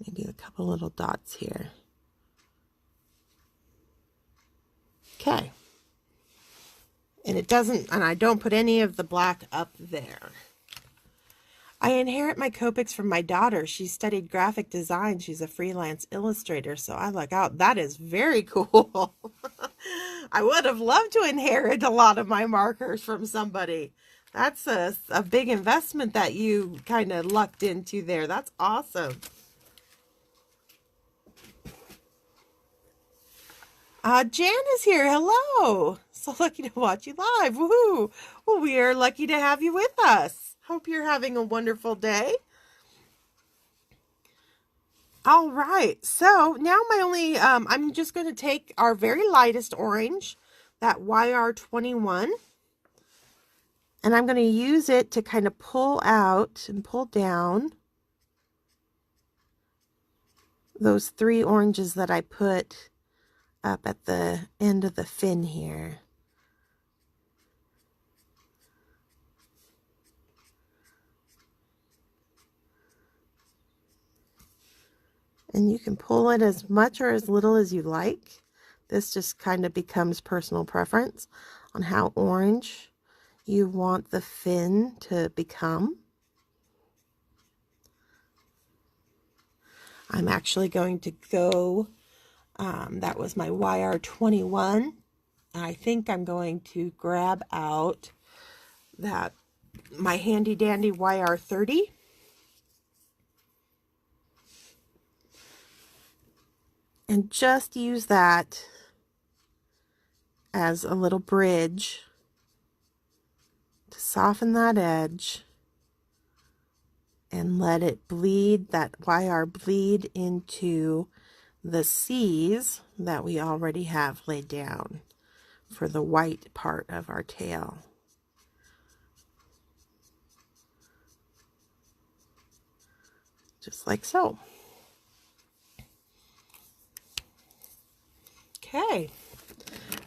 Maybe a couple little dots here. Okay. And it doesn't, and I don't put any of the black up there. I inherit my Copics from my daughter. She studied graphic design. She's a freelance illustrator, so I luck out. That is very cool. I would have loved to inherit a lot of my markers from somebody. That's a big investment that you kind of lucked into there. That's awesome. Jan is here. Hello. So lucky to watch you live. Woohoo. Well, we are lucky to have you with us. Hope you're having a wonderful day. All right. So now my only, I'm just going to take our very lightest orange, that YR21, and I'm going to use it to kind of pull out and pull down those 3 oranges that I put up at the end of the fin here. And you can pull it as much or as little as you like. This just kind of becomes personal preference on how orange you want the fin to become. I'm actually going to go, that was my YR21. I think I'm going to grab out that, my handy dandy YR30. And just use that as a little bridge to soften that edge and let it bleed, that YR bleed into the C's that we already have laid down for the white part of our tail. Just like so. Okay,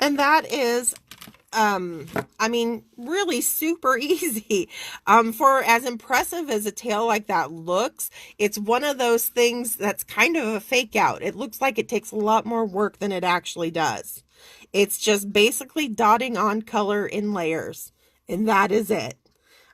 and that is, I mean, really super easy. For as impressive as a tail like that looks, it's one of those things that's kind of a fake out. It looks like it takes a lot more work than it actually does. It's just basically dotting on color in layers, and that is it.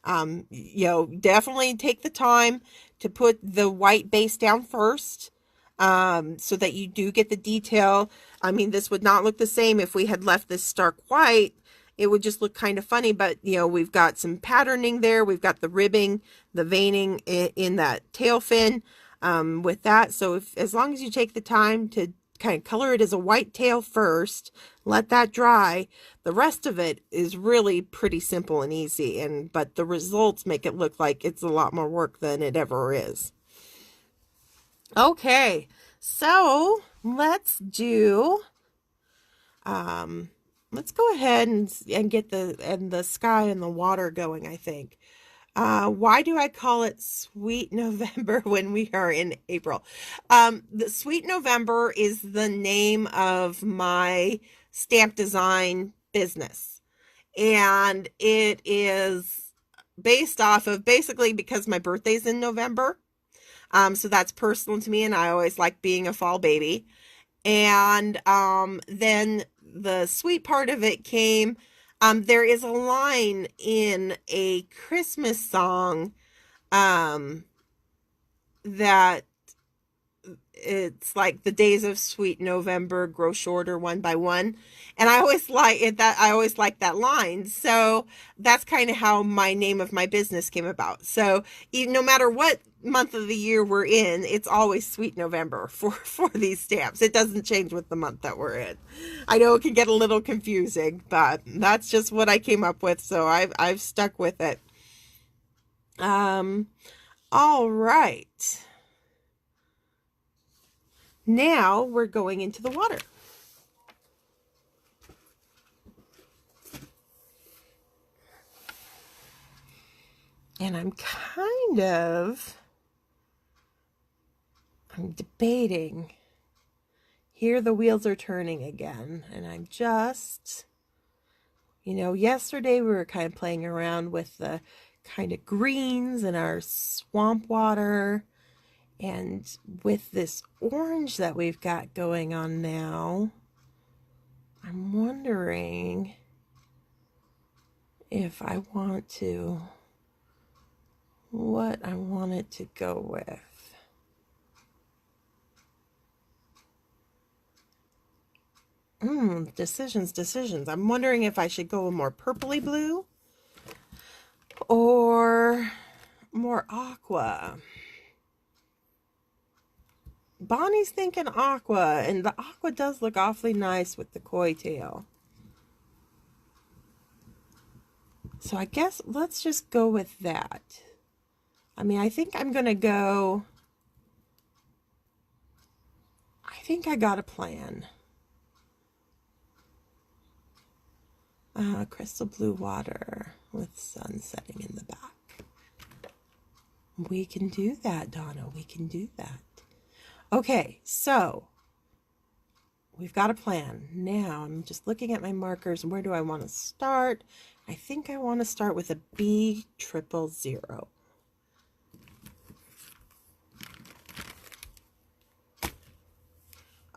You know, definitely take the time to put the white base down first. So that you do get the detail. I mean, this would not look the same if we had left this stark white it would just look kind of funny. But, you know, we've got some patterning there. We've got the ribbing, the veining in that tail fin with that. So as long as you take the time to kind of color it as a white tail first, let that dry, the rest of it is really pretty simple and easy. But the results make it look like it's a lot more work than it ever is. Okay, so let's go ahead and get the sky and the water going, I think. Why do I call it Sweet November when we are in April? The Sweet November is the name of my stamp design business. And it is based off of basically because my birthday's in November. So that's personal to me, and I always like being a fall baby. And then the sweet part of it came, there is a line in a Christmas song that it's like the days of sweet November grow shorter one by one. And I always like it, that I always like that line. So that's kind of how my name of my business came about. So no matter what month of the year we're in, it's always Sweet November for these stamps. It doesn't change with the month that we're in. I know it can get a little confusing, but that's just what I came up with. So I've stuck with it. All right. Now we're going into the water. And I'm debating. Here the wheels are turning again. And I'm just, yesterday we were kind of playing around with the kind of greens in our swamp water. And with this orange that we've got going on now, I'm wondering if I want what I want it to go with. Decisions. I'm wondering if I should go a more purpley blue or more aqua. Bonnie's thinking aqua, and the aqua does look awfully nice with the koi tail. So I guess let's just go with that. I mean, I think I got a plan. Crystal blue water with sun setting in the back. We can do that, Donna. We can do that. Okay, so we've got a plan. Now I'm just looking at my markers. Where do I want to start? I think I want to start with a B000.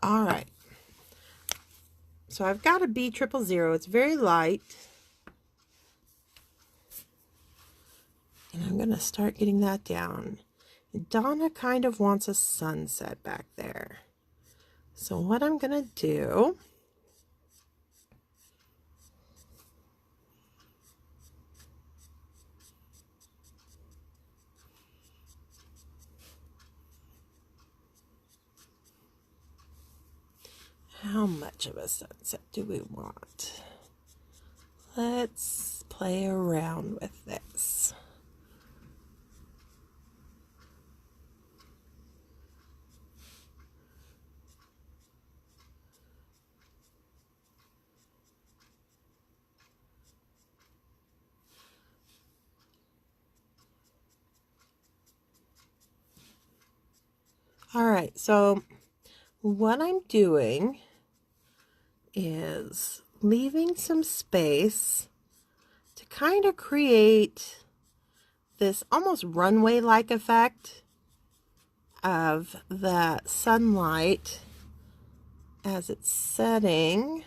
All right. So I've got a B000. It's very light. And I'm going to start getting that down. Donna kind of wants a sunset back there. So what I'm going to do, how much of a sunset do we want? Let's play around with this. All right, so what I'm doing is leaving some space to kind of create this almost runway-like effect of the sunlight as it's setting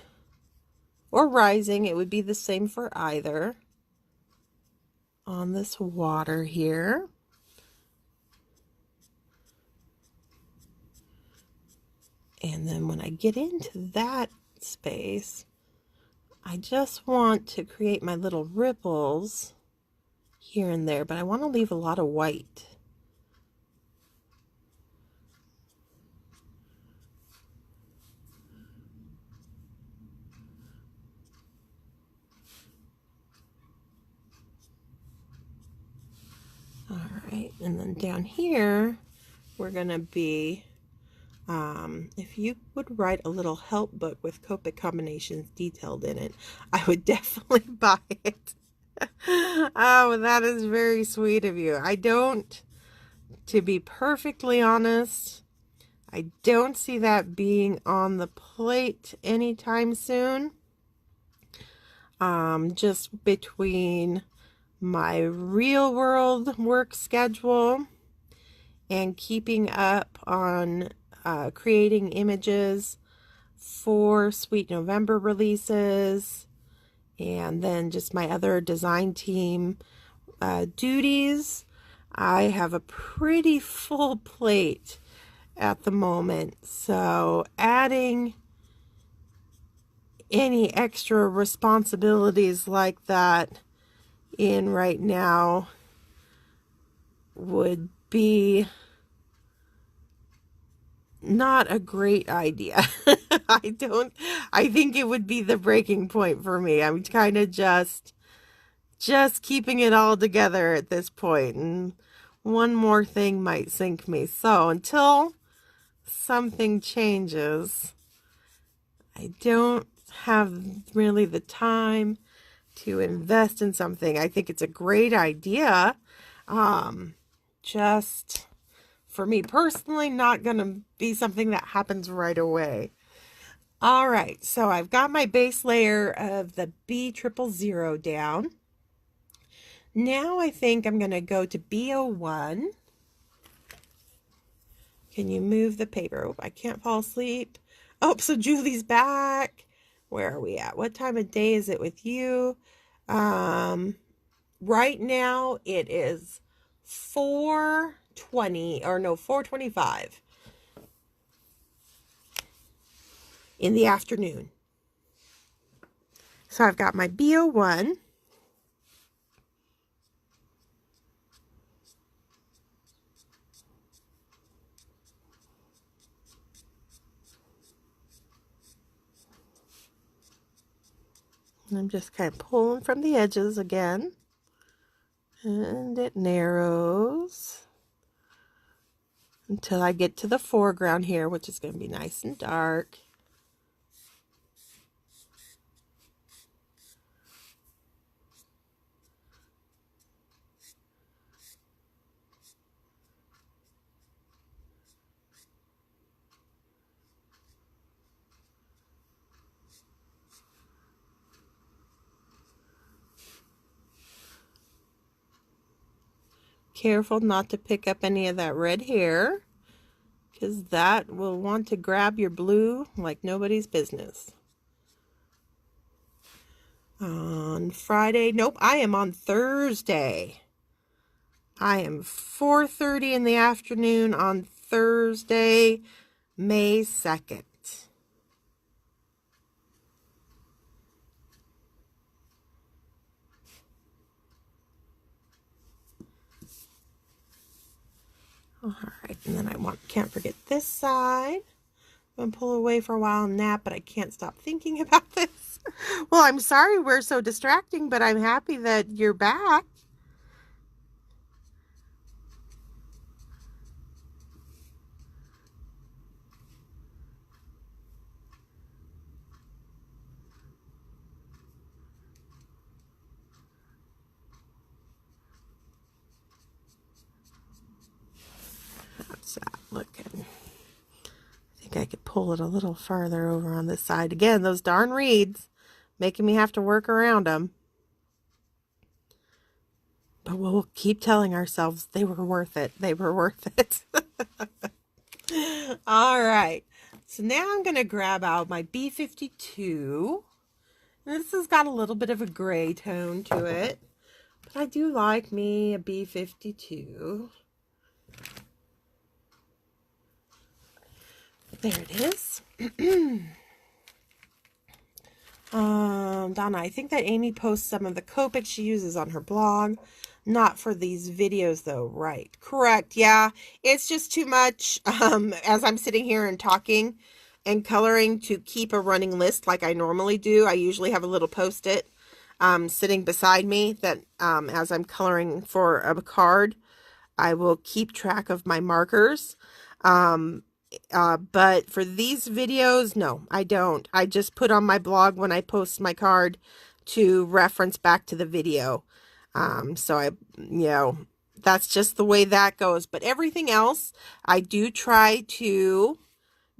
or rising. It would be the same for either on this water here. And then when I get into that space, I just want to create my little ripples here and there, but I want to leave a lot of white. All right, and then down here, we're going to be, if you would write a little help book with Copic combinations detailed in it, I would definitely buy it. Oh, that is very sweet of you. To be perfectly honest, I don't see that being on the plate anytime soon. Just between my real world work schedule and keeping up on creating images for Sweet November releases, and then just my other design team duties, I have a pretty full plate at the moment. So adding any extra responsibilities like that in right now would be not a great idea. I think it would be the breaking point for me. I'm kind of just keeping it all together at this point, and one more thing might sink me. So until something changes, I don't have really the time to invest in something. I think it's a great idea. Just for me personally, not going to be something that happens right away. All right, so I've got my base layer of the B000 down. Now I think I'm going to go to B01. Can you move the paper? Oh, I can't fall asleep. Oh, so Julie's back. Where are we at? What time of day is it with you? Right now it is 4:20, or no, 4:25 in the afternoon. So I've got my B01. And I'm just kind of pulling from the edges again. And it narrows until I get to the foreground here, which is going to be nice and dark. Careful not to pick up any of that red hair, because that will want to grab your blue like nobody's business. On Friday, nope, I am on Thursday. I am 4:30 in the afternoon on Thursday, May 2nd. All right, and then can't forget this side. I'm going to pull away for a while and nap, but I can't stop thinking about this. Well, I'm sorry we're so distracting, but I'm happy that you're back. How's that looking? I think I could pull it a little farther over on this side. Again, those darn reeds making me have to work around them. But we'll keep telling ourselves they were worth it. They were worth it. All right. So now I'm going to grab out my B52. This has got a little bit of a gray tone to it. But I do like me a B52. There it is. Donna, I think that Amy posts some of the Copics she uses on her blog. Not for these videos though, right? Correct. Yeah, it's just too much as I'm sitting here and talking and coloring to keep a running list like I normally do. I usually have a little post-it sitting beside me that as I'm coloring for a card, I will keep track of my markers. Um, but for these videos, no, I don't. I just put on my blog when I post my card to reference back to the video. So that's just the way that goes. But everything else, I do try to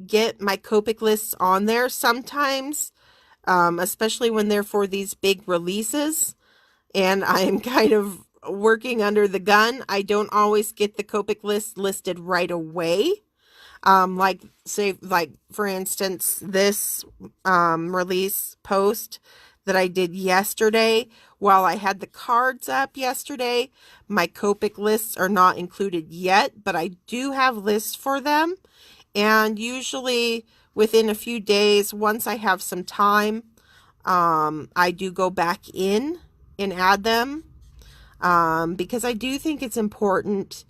get my Copic lists on there sometimes, especially when they're for these big releases. And I'm kind of working under the gun. I don't always get the Copic list listed right away. Like for instance, this release post that I did yesterday, while I had the cards up yesterday, my Copic lists are not included yet, but I do have lists for them. And usually within a few days, once I have some time, I do go back in and add them, because I do think it's important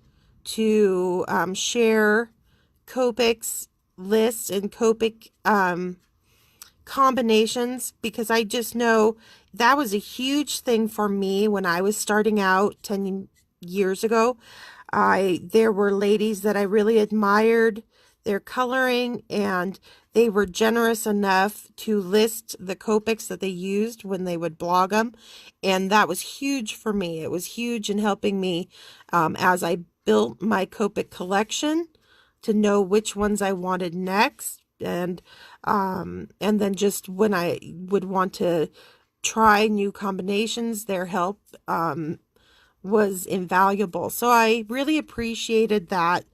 to share Copics lists and Copic combinations, because I just know that was a huge thing for me when I was starting out 10 years ago. There were ladies that I really admired their coloring, and they were generous enough to list the Copics that they used when they would blog them, and that was huge for me. It was huge in helping me as I built my Copic collection to know which ones I wanted next, and then just when I would want to try new combinations, their help was invaluable. So I really appreciated that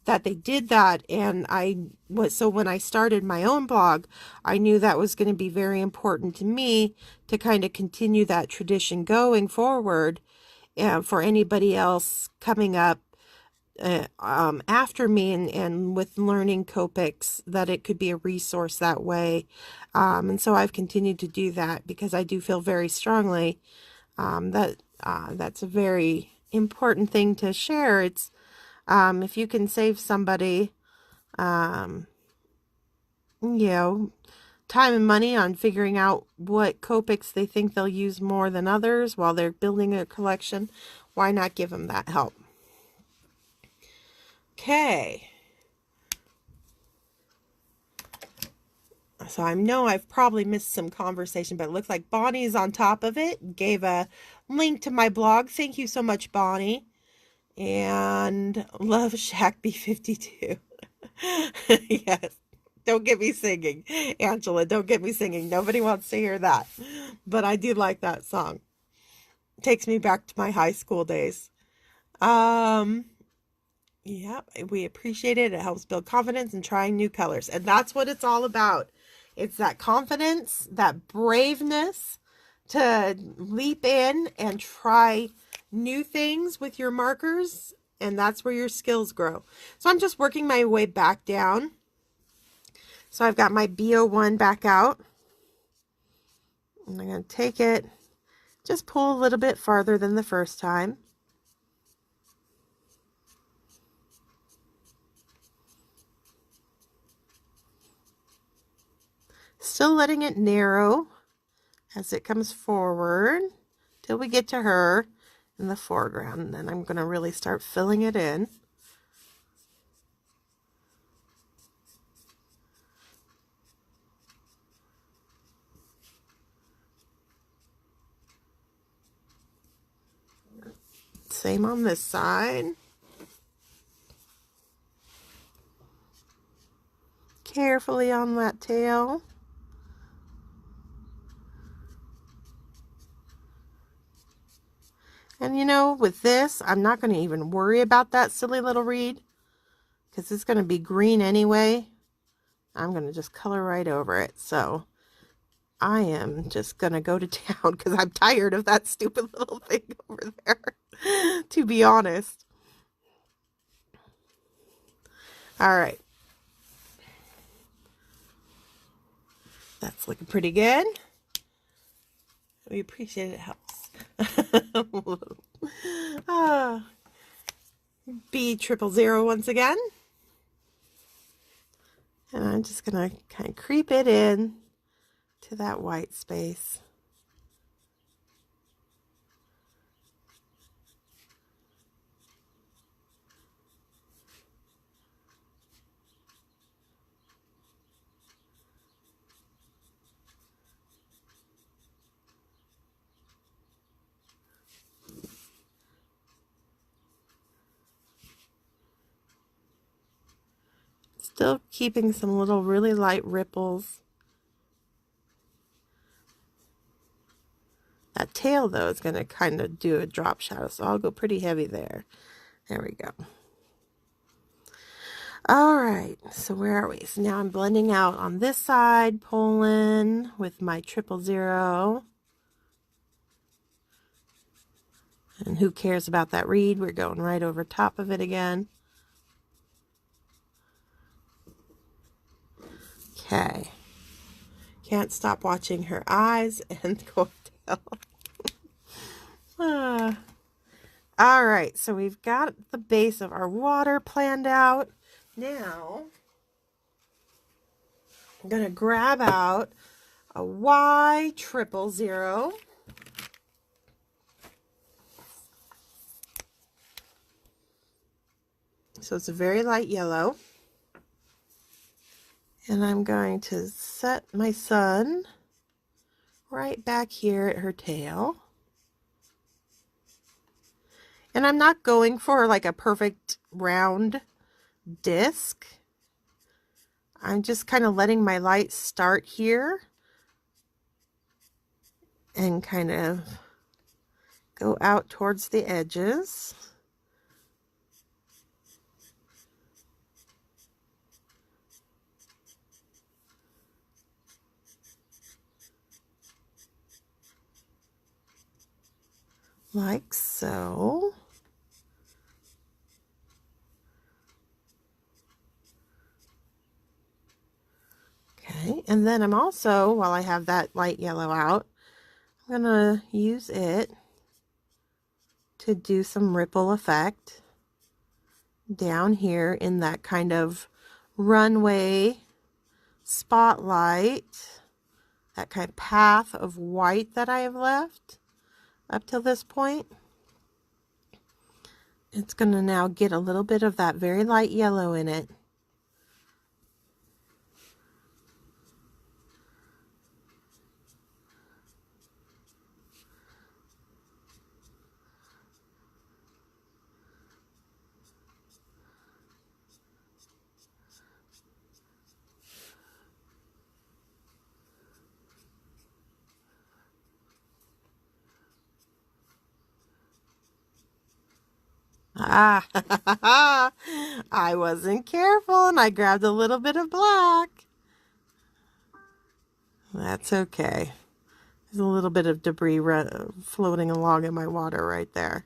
they did that. And so when I started my own blog, I knew that was going to be very important to me to kind of continue that tradition going forward, and for anybody else coming up after me and with learning Copics, that it could be a resource that way. And so I've continued to do that because I do feel very strongly that that's a very important thing to share. It's if you can save somebody, um, time and money on figuring out what Copics they think they'll use more than others while they're building a collection, why not give them that help? Okay. So I know I've probably missed some conversation, but it looks like Bonnie's on top of it. Gave a link to my blog. Thank you so much, Bonnie. And love Shack B52. Yes. Don't get me singing. Angela, don't get me singing. Nobody wants to hear that. But I do like that song. Takes me back to my high school days. Yeah, we appreciate it. It helps build confidence in trying new colors. And that's what it's all about. It's that confidence, that braveness to leap in and try new things with your markers. And that's where your skills grow. So I'm just working my way back down. So I've got my B01 back out. And I'm going to take it, just pull a little bit farther than the first time. Still letting it narrow as it comes forward till we get to her in the foreground. And then I'm going to really start filling it in. Same on this side. Carefully on that tail. And with this, I'm not going to even worry about that silly little reed because it's going to be green anyway. I'm going to just color right over it. So I am just going to go to town because I'm tired of that stupid little thing over there, to be honest. All right. That's looking pretty good. We appreciate it helps. B000 once again. And I'm just going to kind of creep it in to that white space. Still keeping some little really light ripples. That tail, though, is going to kind of do a drop shadow, so I'll go pretty heavy there. There we go. All right, so where are we? So now I'm blending out on this side, pulling with my 000. And who cares about that reed? We're going right over top of it again. Okay. Can't stop watching her eyes and coattail. All right, so we've got the base of our water planned out. Now, I'm going to grab out a Y000. So it's a very light yellow. And I'm going to set my sun right back here at her tail. And I'm not going for like a perfect round disc. I'm just kind of letting my light start here and kind of go out towards the edges. Like so. Okay, and then I'm also, while I have that light yellow out, I'm going to use it to do some ripple effect down here in that kind of runway spotlight, that kind of path of white that I have left up till this point. It's going to now get a little bit of that very light yellow in it. Ah, I wasn't careful and I grabbed a little bit of black. That's okay. There's a little bit of debris floating along in my water right there.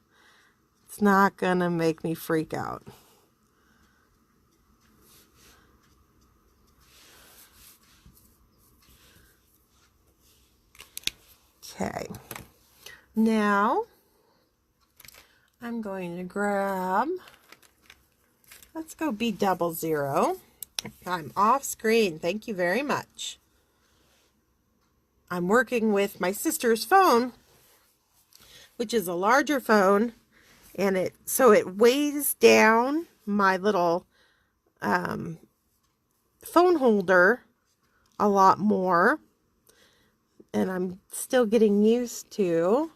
It's not gonna make me freak out. Okay. Now, I'm going to grab, let's go B00. I'm off screen. Thank you very much. I'm working with my sister's phone, which is a larger phone, and it weighs down my little phone holder a lot more, and I'm still getting used to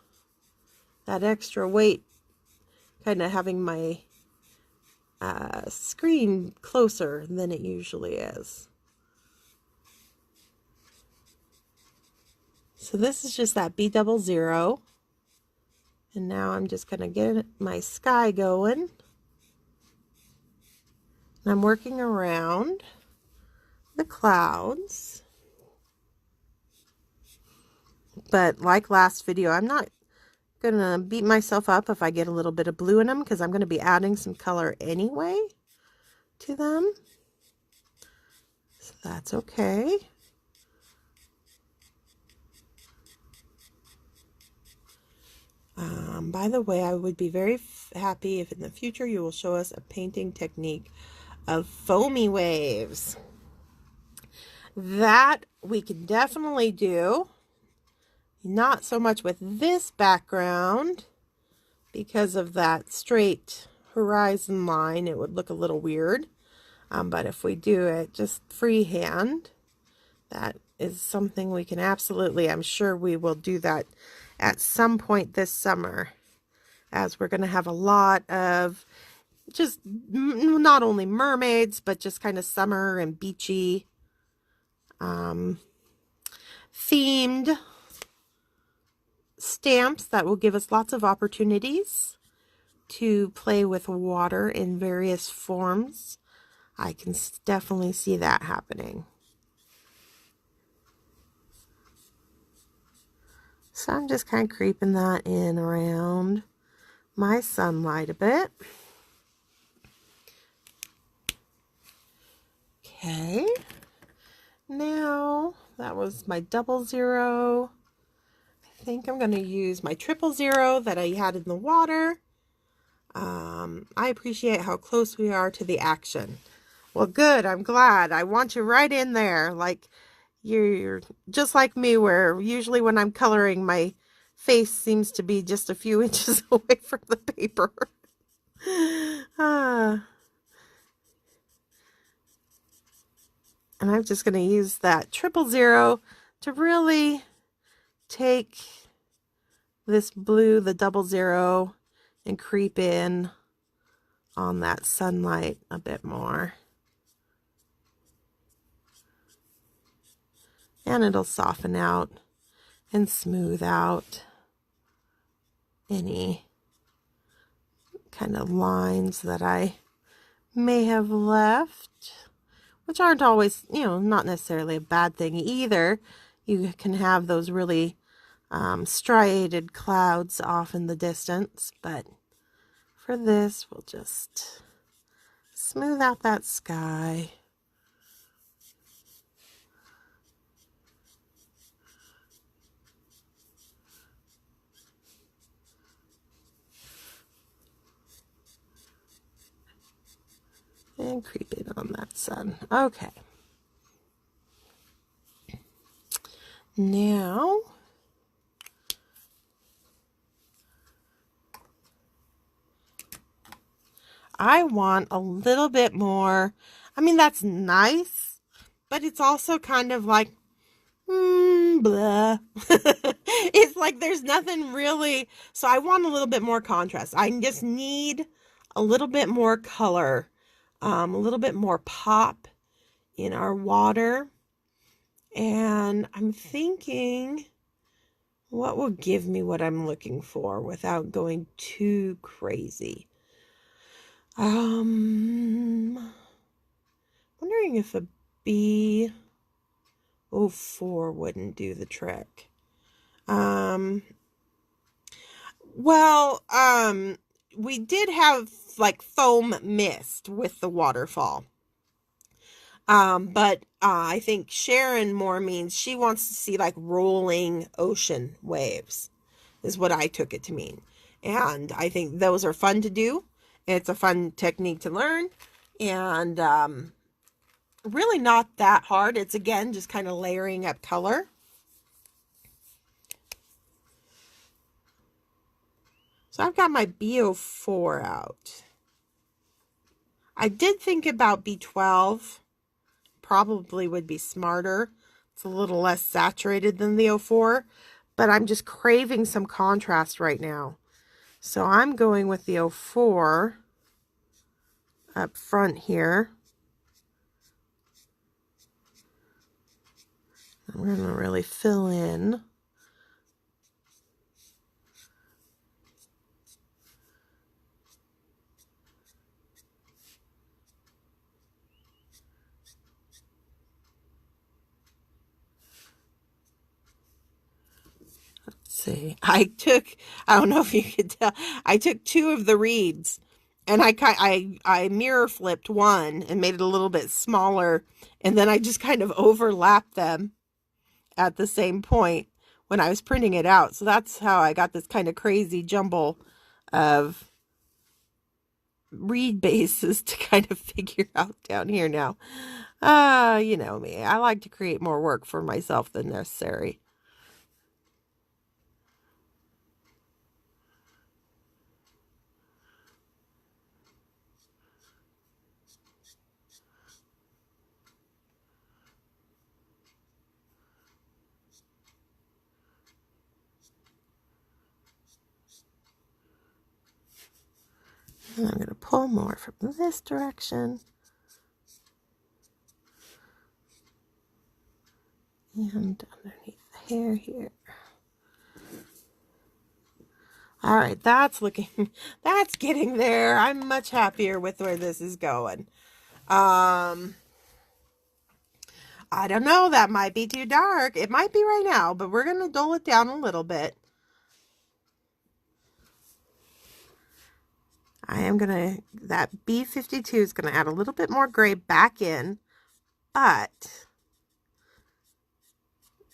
that extra weight, kind of having my screen closer than it usually is. So this is just that B00. And now I'm just going to get my sky going. And I'm working around the clouds. But like last video, I'm not going to beat myself up if I get a little bit of blue in them, because I'm going to be adding some color anyway to them. So that's okay. By the way, I would be very happy if in the future you will show us a painting technique of foamy waves. That we can definitely do. Not so much with this background because of that straight horizon line. It would look a little weird. But if we do it just freehand, that is something we can absolutely, I'm sure we will do that at some point this summer, as we're going to have a lot of just not only mermaids, but just kind of summer and beachy themed stamps that will give us lots of opportunities to play with water in various forms. I can definitely see that happening. So I'm just kind of creeping that in around my sunlight a bit. Okay. Now, that was my 00. I think I'm going to use my 000 that I had in the water. I appreciate how close we are to the action. Well, good. I'm glad. I want you right in there. Like, you're just like me, where usually when I'm coloring, my face seems to be just a few inches away from the paper. And I'm just going to use that 000 to really take this blue, the 00, and creep in on that sunlight a bit more. And it'll soften out and smooth out any kind of lines that I may have left, which aren't always, not necessarily a bad thing either. You can have those really striated clouds off in the distance, but for this, we'll just smooth out that sky. And creep in on that sun. Okay. Now, I want a little bit more. I mean, that's nice, but it's also kind of like, blah. It's like there's nothing really. So I want a little bit more contrast. I just need a little bit more color, a little bit more pop in our water. And I'm thinking, what will give me what I'm looking for without going too crazy? Wondering if a B04 wouldn't do the trick. We did have like foam mist with the waterfall. But I think Sharon more means she wants to see like rolling ocean waves, is what I took it to mean. And I think those are fun to do. It's a fun technique to learn, and really not that hard. It's, again, just kind of layering up color. So I've got my B04 out. I did think about B12. Probably would be smarter. It's a little less saturated than the 04, but I'm just craving some contrast right now. So I'm going with the 04 up front here. And we're going to really fill in. See, I don't know if you could tell, I took 2 of the reeds, and I mirror flipped one and made it a little bit smaller, and then I just kind of overlapped them at the same point when I was printing it out. So that's how I got this kind of crazy jumble of reed bases to kind of figure out down here now. You know me. I like to create more work for myself than necessary. And I'm going to pull more from this direction. And underneath the hair here. All right, that's getting there. I'm much happier with where this is going. I don't know, that might be too dark. It might be right now, but we're going to dull it down a little bit. That B52 is going to add a little bit more gray back in, but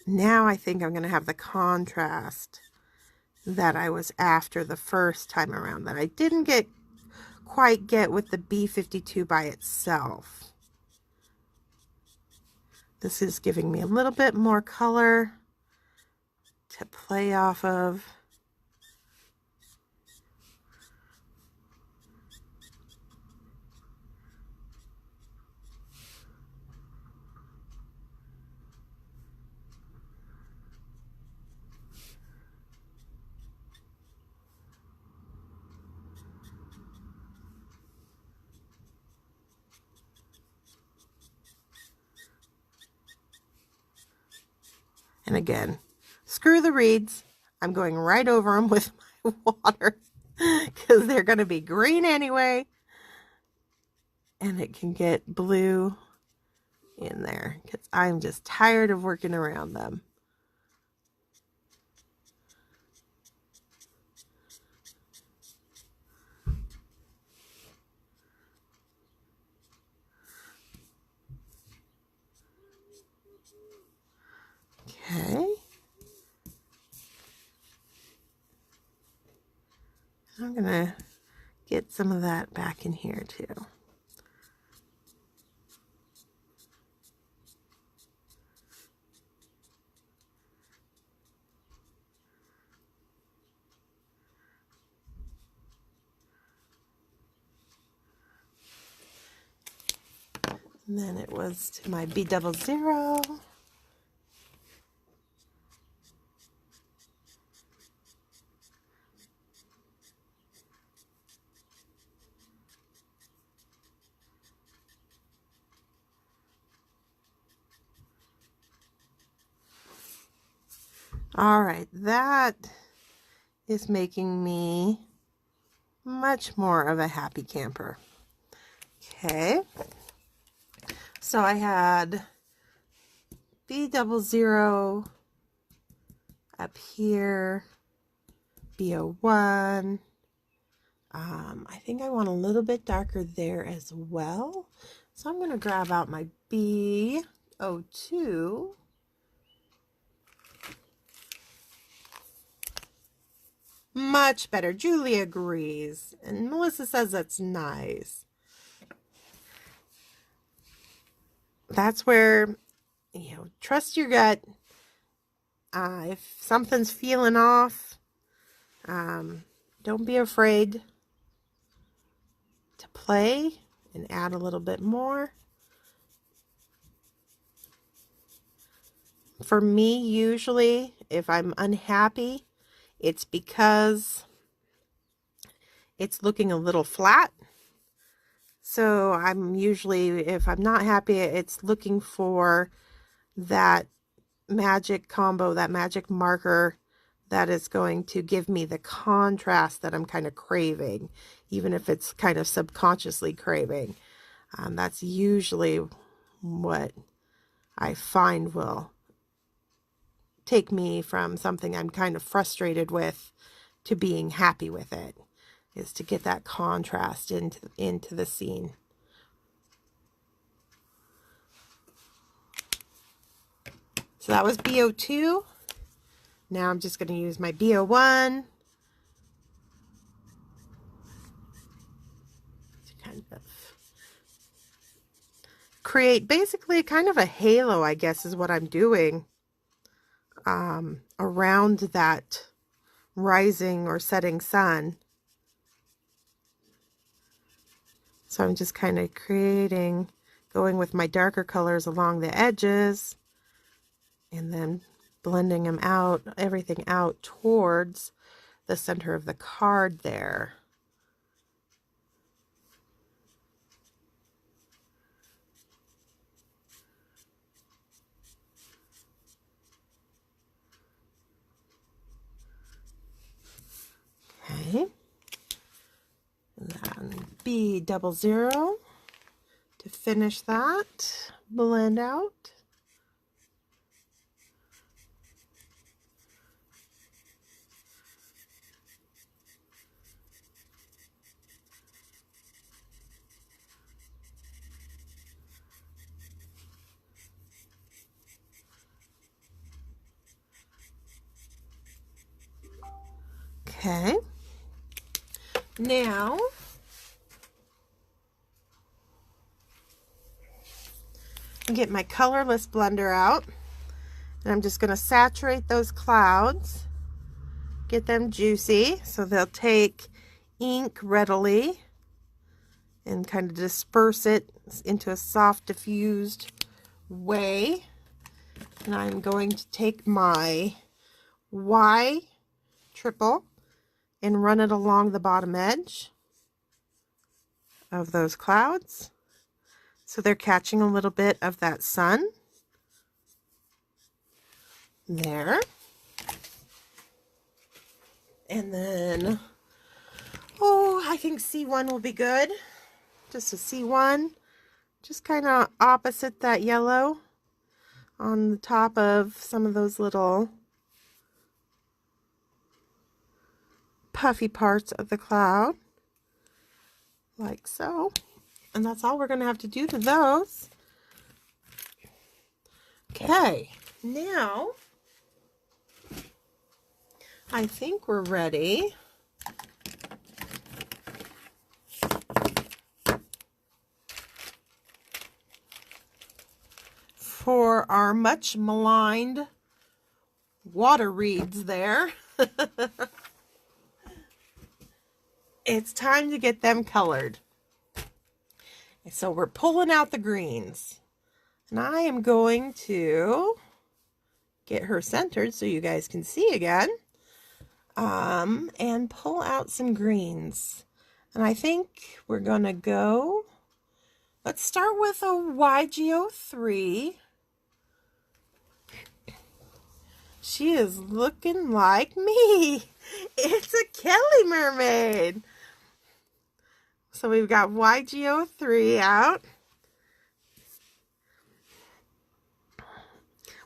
now I think I'm going to have the contrast that I was after the first time around, that I didn't quite get with the B52 by itself. This is giving me a little bit more color to play off of. And again, screw the reeds. I'm going right over them with my water because they're going to be green anyway. And it can get blue in there because I'm just tired of working around them. Okay. I'm going to get some of that back in here too. And then it was to my B00. All right, that is making me much more of a happy camper. Okay, so I had B00 up here, B01. I think I want a little bit darker there as well. So I'm going to grab out my B02. Much better. Julie agrees. And Melissa says that's nice. That's where, trust your gut. If something's feeling off, don't be afraid to play and add a little bit more. For me, usually, if I'm unhappy, it's because it's looking a little flat. So I'm usually, if I'm not happy, it's looking for that magic combo, that magic marker that is going to give me the contrast that I'm kind of craving, even if it's kind of subconsciously craving. That's usually what I find will take me from something I'm kind of frustrated with to being happy with it, is to get that contrast into the scene. So that was B02. Now I'm just going to use my BO1 to kind of create basically kind of a halo, I guess is what I'm doing around that rising or setting sun. So I'm just kind of creating, going with my darker colors along the edges and then blending them out, everything out towards the center of the card there. Okay. And then B00 to finish that, blend out. Okay. Now, get my colorless blender out, and I'm just going to saturate those clouds, get them juicy so they'll take ink readily and kind of disperse it into a soft diffused way. And I'm going to take my Y triple and run it along the bottom edge of those clouds so they're catching a little bit of that sun there. And then, oh, I think C1 will be good. Just a C1, just kind of opposite that yellow on the top of some of those little puffy parts of the cloud, like so. And that's all we're going to have to do to those. Okay, now I think we're ready for our much maligned water reeds there. It's time to get them colored. So we're pulling out the greens. And I am going to get her centered so you guys can see again. And pull out some greens. And I think we're going to go, let's start with a YGO3. She is looking like me. It's a Kelly mermaid. So we've got YGO3 out.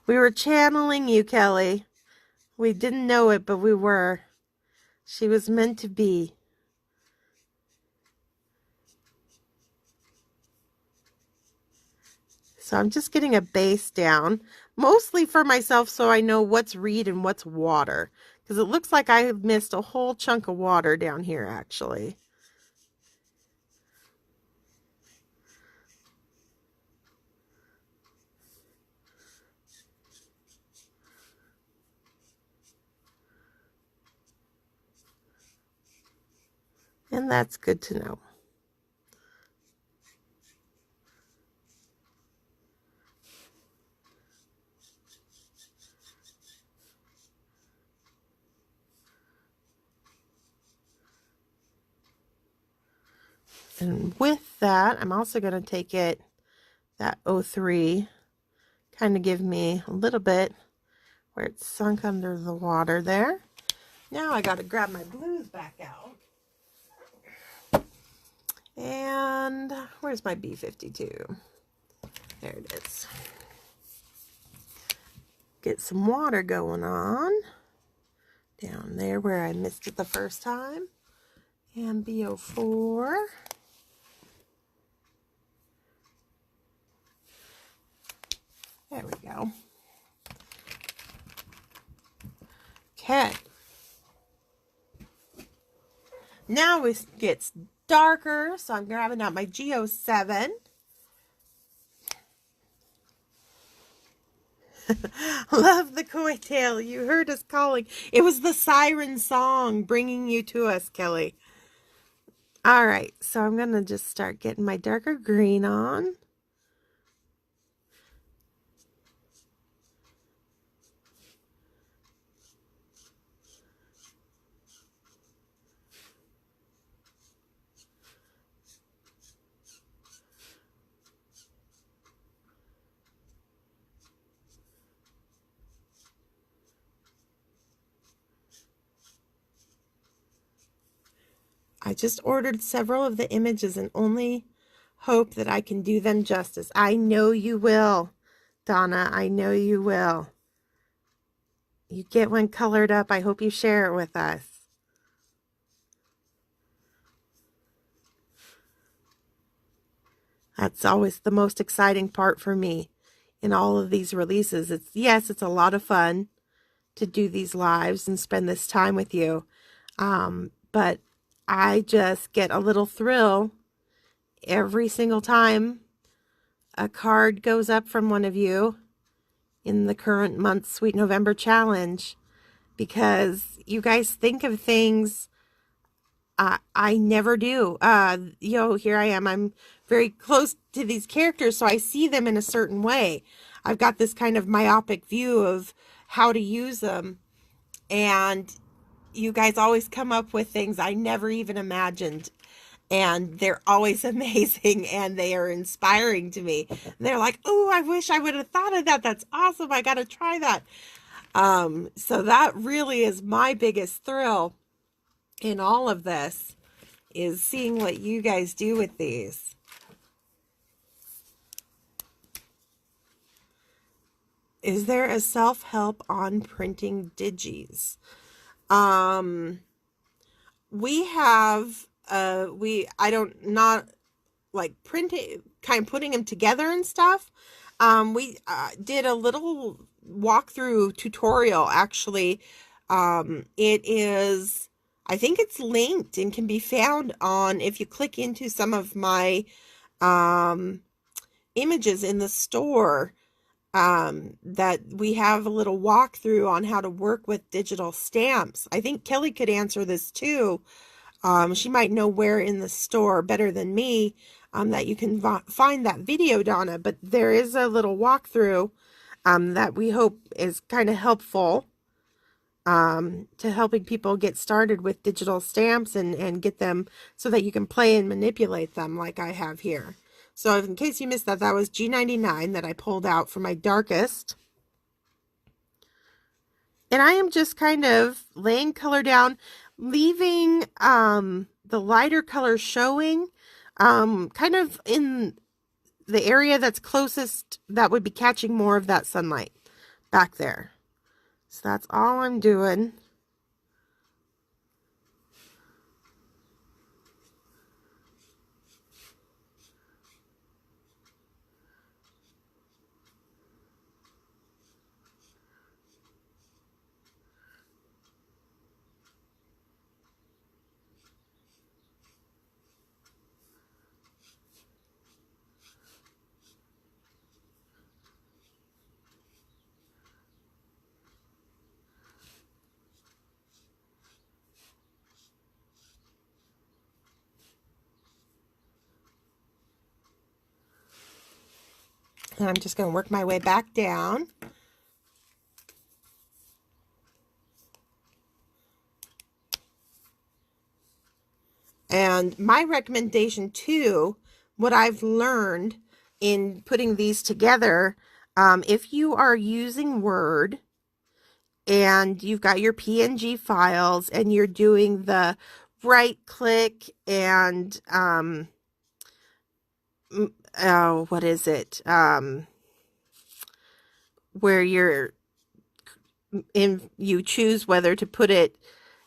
We were channeling you, Kelly. We didn't know it, but we were. She was meant to be. So I'm just getting a base down, mostly for myself so I know what's reed and what's water. Because it looks like I missed a whole chunk of water down here, actually. And that's good to know. And with that, I'm also going to take it, that O3, kind of give me a little bit where it's sunk under the water there. Now I got to grab my blues back out. And where's my B52? There it is. Get some water going on down there where I missed it the first time. And BO4. There we go. Okay. Now it gets darker, so I'm grabbing out my Geo7. Love the koi tail. You heard us calling. It was the siren song bringing you to us, Kelly. All right, so I'm going to just start getting my darker green on. I just ordered several of the images and only hope that I can do them justice. I know you will, Donna. I know you will. You get one colored up. I hope you share it with us. That's always the most exciting part for me in all of these releases. Yes, it's a lot of fun to do these lives and spend this time with you. But I just get a little thrill every single time a card goes up from one of you in the current month's Sweet November challenge, because you guys think of things I never do. Here I am. I'm very close to these characters, so I see them in a certain way. I've got this kind of myopic view of how to use them, and you guys always come up with things I never even imagined. And they're always amazing, and they are inspiring to me. And they're like, oh, I wish I would have thought of that. That's awesome. I got to try that. So that really is my biggest thrill in all of this, is seeing what you guys do with these. Is there a self-help on printing digis? We have, not like printing, kind of putting them together and stuff. We did a little walkthrough tutorial, actually. It is, I think it's linked and can be found on, if you click into some of my images in the store, that we have a little walkthrough on how to work with digital stamps. I think Kelly could answer this too. She might know where in the store better than me that you can find that video, Donna. But there is a little walkthrough that we hope is kind of helpful to helping people get started with digital stamps and get them so that you can play and manipulate them like I have here. So in case you missed that, that was G99 that I pulled out for my darkest. And I am just kind of laying color down, leaving the lighter color showing kind of in the area that's closest, that would be catching more of that sunlight back there. So that's all I'm doing. And I'm just going to work my way back down. And my recommendation too, what I've learned in putting these together, if you are using Word and you've got your PNG files and you're doing the right click and what is it? Where you choose whether to put it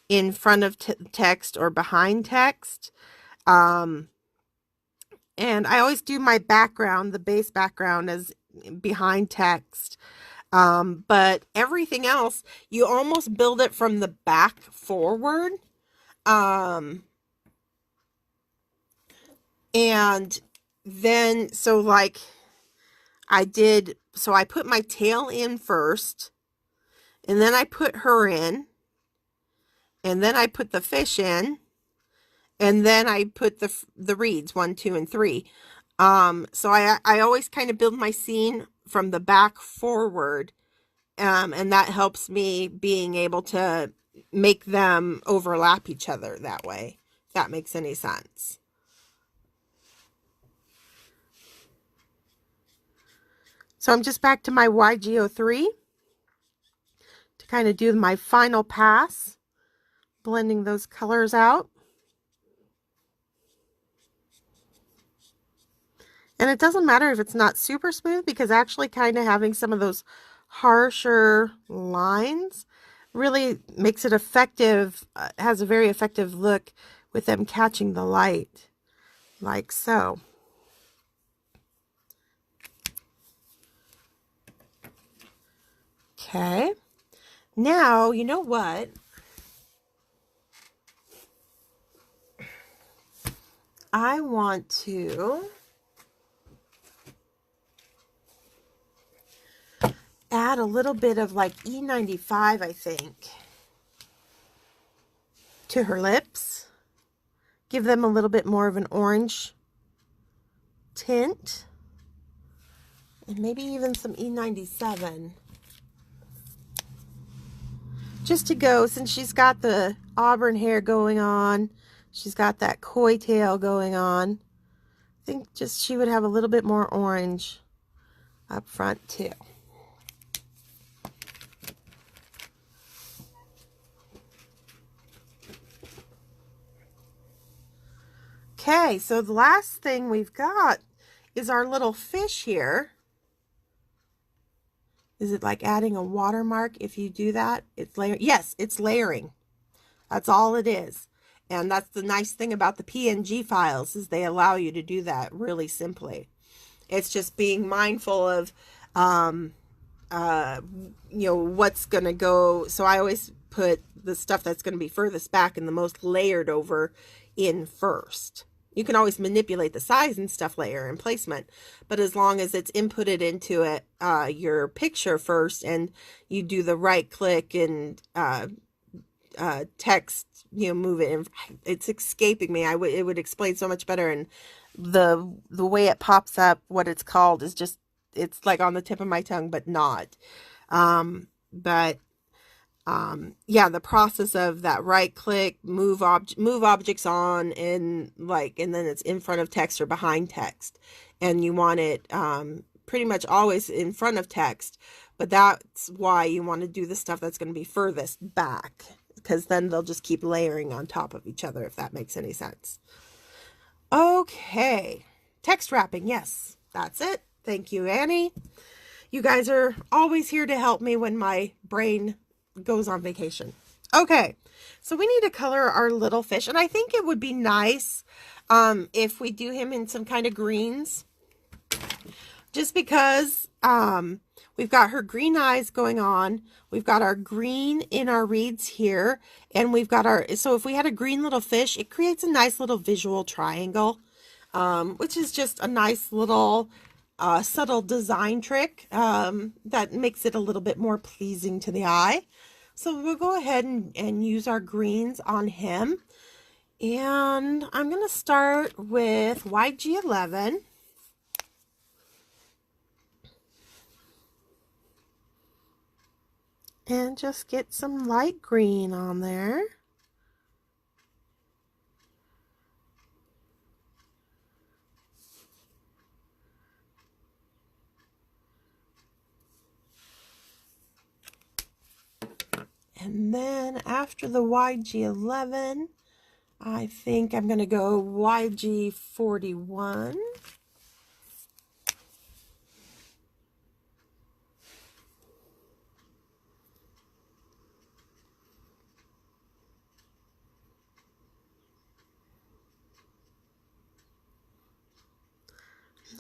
in front of text or behind text. And I always do my background, the base background, as behind text. But everything else, you almost build it from the back forward. And then, so like so I put my tail in first, and then I put her in, and then I put the fish in, and then I put the reeds, 1, 2, and 3. So I always kind of build my scene from the back forward, and that helps me being able to make them overlap each other that way, if that makes any sense. So I'm just back to my YG03 to kind of do my final pass, blending those colors out. And it doesn't matter if it's not super smooth, because actually kind of having some of those harsher lines really makes it effective, has a very effective look with them catching the light, like so. Okay, now you know what? I want to add a little bit of like E95, I think, to her lips. Give them a little bit more of an orange tint. And maybe even some E97. Just to go, since she's got the auburn hair going on, she's got that koi tail going on. I think just she would have a little bit more orange up front too. Okay, so the last thing we've got is our little fish here. Is it like adding a watermark if you do that? It's layer. Yes, it's layering. That's all it is. And that's the nice thing about the PNG files, is they allow you to do that really simply. It's just being mindful of, what's going to go. So I always put the stuff that's going to be furthest back and the most layered over in first. You can always manipulate the size and stuff later and placement, but as long as it's inputted into it, your picture first, and you do the right click and text, move it. And it's escaping me. It would explain so much better, and the way it pops up, what it's called, is just, it's like on the tip of my tongue, but not. Yeah, the process of that right click, move objects on, and then it's in front of text or behind text, and you want it pretty much always in front of text, but that's why you want to do the stuff that's going to be furthest back, because then they'll just keep layering on top of each other, if that makes any sense. Okay, text wrapping, yes, that's it. Thank you, Annie. You guys are always here to help me when my brain goes on vacation. Okay, so we need to color our little fish, and I think it would be nice if we do him in some kind of greens, just because we've got her green eyes going on, we've got our green in our reeds here, and we've got so if we had a green little fish, it creates a nice little visual triangle, which is just a nice little subtle design trick that makes it a little bit more pleasing to the eye. So we'll go ahead and use our greens on him. And I'm going to start with YG11. And just get some light green on there. And then after the YG11, I think I'm going to go YG41.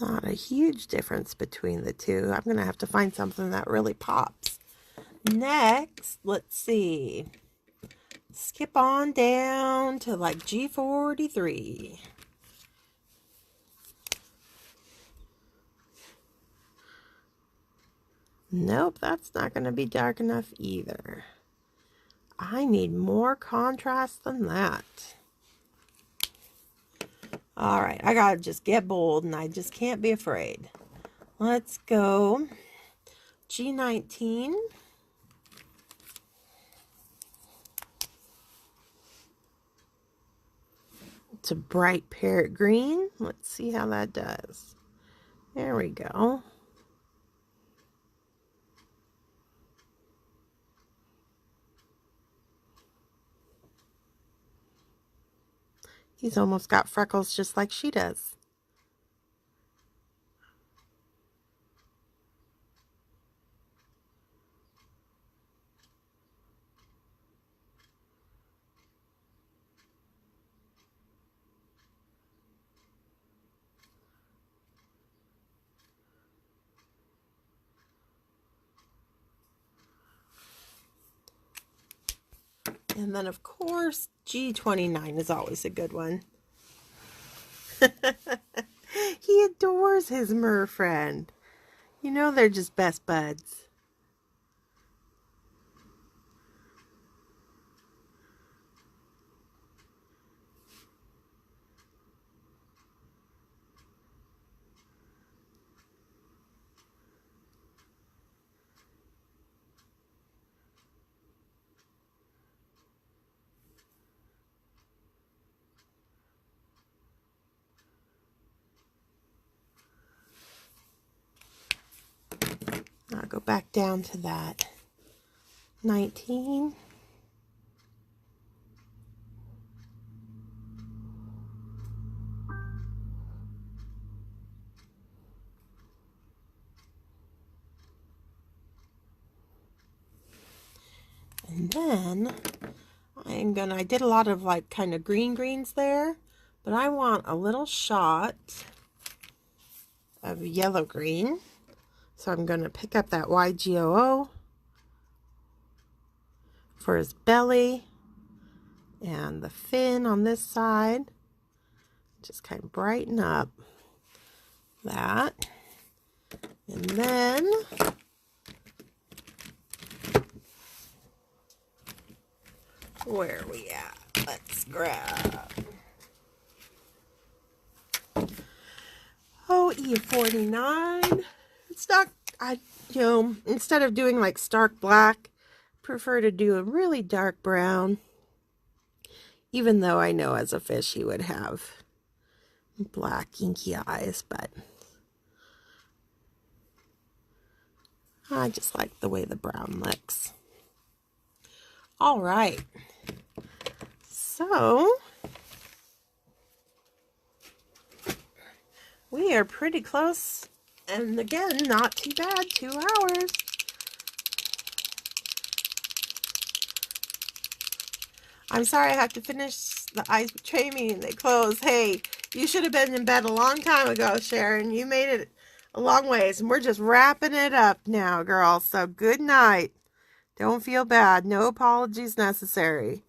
Not a huge difference between the two. I'm going to have to find something that really pops. Next, let's see. Skip on down to like G43. Nope, that's not going to be dark enough either. I need more contrast than that. All right, I got to just get bold, and I just can't be afraid. Let's go G19. It's a bright parrot green. Let's see how that does. There we go. He's almost got freckles just like she does. And then, of course, G29 is always a good one. He adores his mer friend. You know they're just best buds. I'll go back down to that 19. And then I did a lot of like kind of greens there, but I want a little shot of yellow green. So I'm going to pick up that YGOO for his belly and the fin on this side. Just kind of brighten up that. And then where are we at? Let's grab E49. It's not, instead of doing like stark black, prefer to do a really dark brown. Even though I know as a fish he would have black inky eyes, but I just like the way the brown looks. All right. So we are pretty close. And again, not too bad, 2 hours. I'm sorry I have to finish the ice training and they close. Hey, you should have been in bed a long time ago, Sharon. You made it a long ways. And we're just wrapping it up now, girl. So good night. Don't feel bad. No apologies necessary.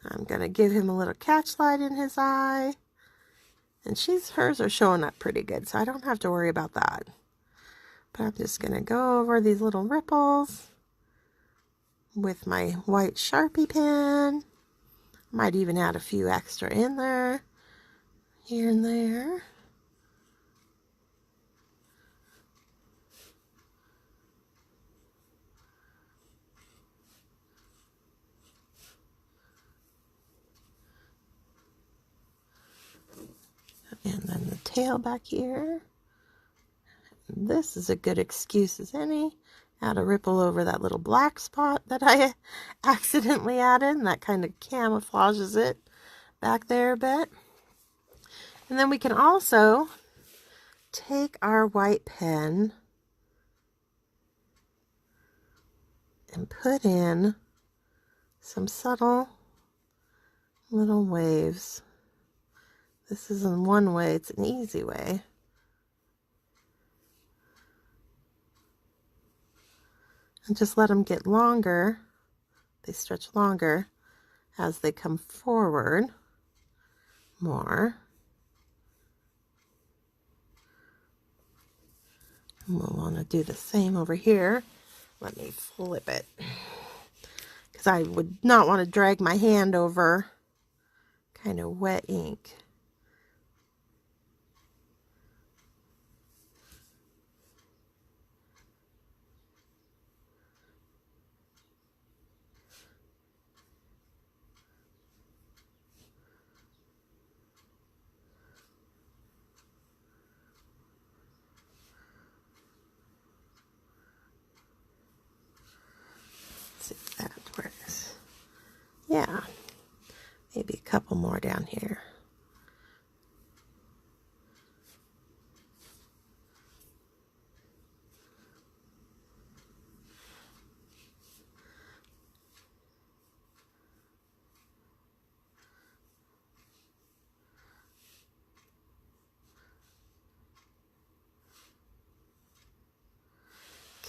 I'm going to give him a little catch light in his eye. And hers are showing up pretty good, so I don't have to worry about that. But I'm just going to go over these little ripples with my white Sharpie pen. Might even add a few extra in there, here and there. And then the tail back here. This is a good excuse as any. Add a ripple over that little black spot that I accidentally added, and that kind of camouflages it back there a bit. And then we can also take our white pen and put in some subtle little waves. This isn't one way, it's an easy way. and just let them get longer. They stretch longer as they come forward more. And we'll want to do the same over here. Let me flip it, because I would not want to drag my hand over kind of wet ink. Let's see if that works. Yeah, maybe a couple more down here.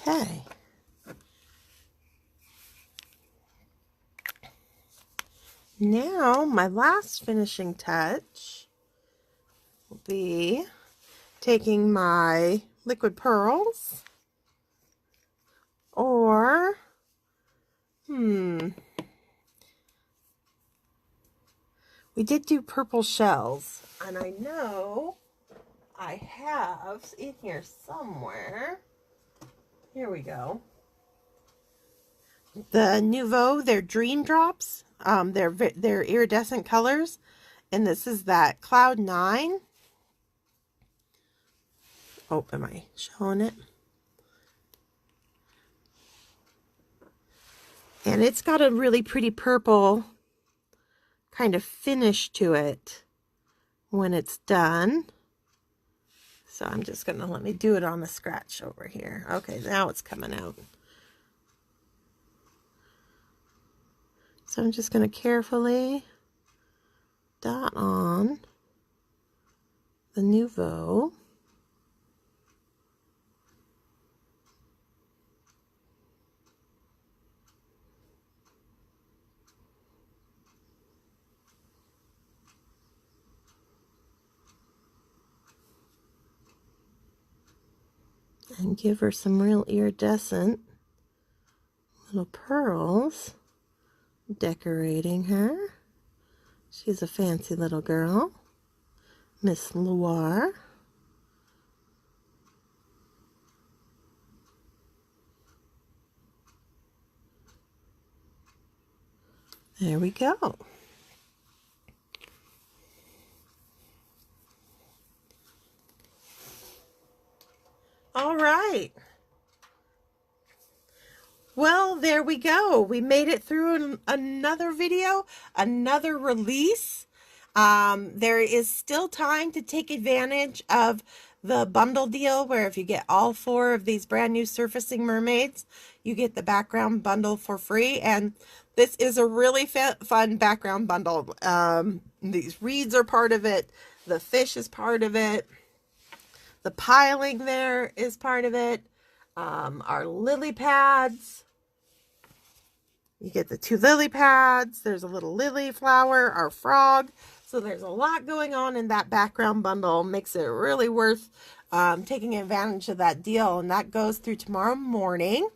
Okay. Now, my last finishing touch will be taking my liquid pearls, or, we did do purple shells, and I know I have in here somewhere. Here we go. The Nouveau, they're Dream Drops. They're iridescent colors, and this is that Cloud 9. Oh, am I showing it? And it's got a really pretty purple kind of finish to it when it's done. So I'm just going to let me do it on the scratch over here. Okay, now it's coming out. So I'm just going to carefully dot on the Nouveau. And give her some real iridescent little pearls, decorating her. She's a fancy little girl, Miss Loire. There we go. All right. Well, there we go. We made it through another video, another release. There is still time to take advantage of the bundle deal, where if you get all 4 of these brand new surfacing mermaids, you get the background bundle for free. And this is a really fun background bundle. These reeds are part of it. The fish is part of it. The piling there is part of it. Our lily pads. You get the 2 lily pads. There's a little lily flower, our frog. So there's a lot going on in that background bundle. Makes it really worth taking advantage of that deal. And that goes through tomorrow morning.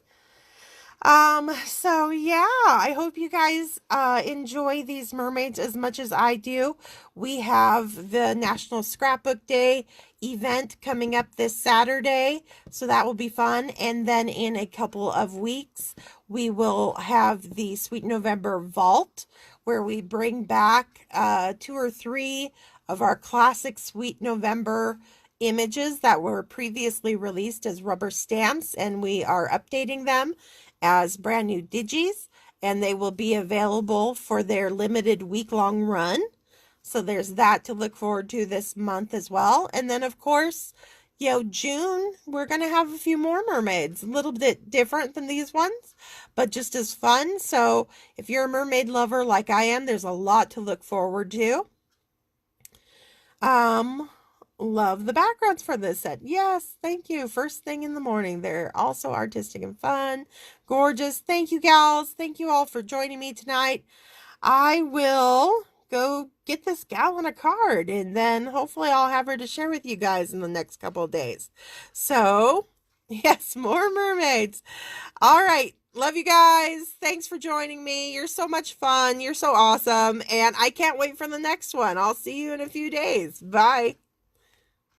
So yeah, I hope you guys enjoy these mermaids as much as I do. We have the National Scrapbook Day event coming up this Saturday, so that will be fun. And then in a couple of weeks, we will have the Sweet November Vault, where we bring back 2 or 3 of our classic Sweet November images that were previously released as rubber stamps, and we are updating them as brand new digis, and they will be available for their limited week-long run. So there's that to look forward to this month as well. And then, of course, June, we're going to have a few more mermaids. A little bit different than these ones, but just as fun. So if you're a mermaid lover like I am, there's a lot to look forward to. Love the backgrounds for this set. Yes, thank you. First thing in the morning. They're also artistic and fun. Gorgeous. Thank you, gals. Thank you all for joining me tonight. I will go get this gal on a card and then hopefully I'll have her to share with you guys in the next couple of days. So, yes, more mermaids. All right. Love you guys. Thanks for joining me. You're so much fun. You're so awesome. And I can't wait for the next one. I'll see you in a few days. Bye.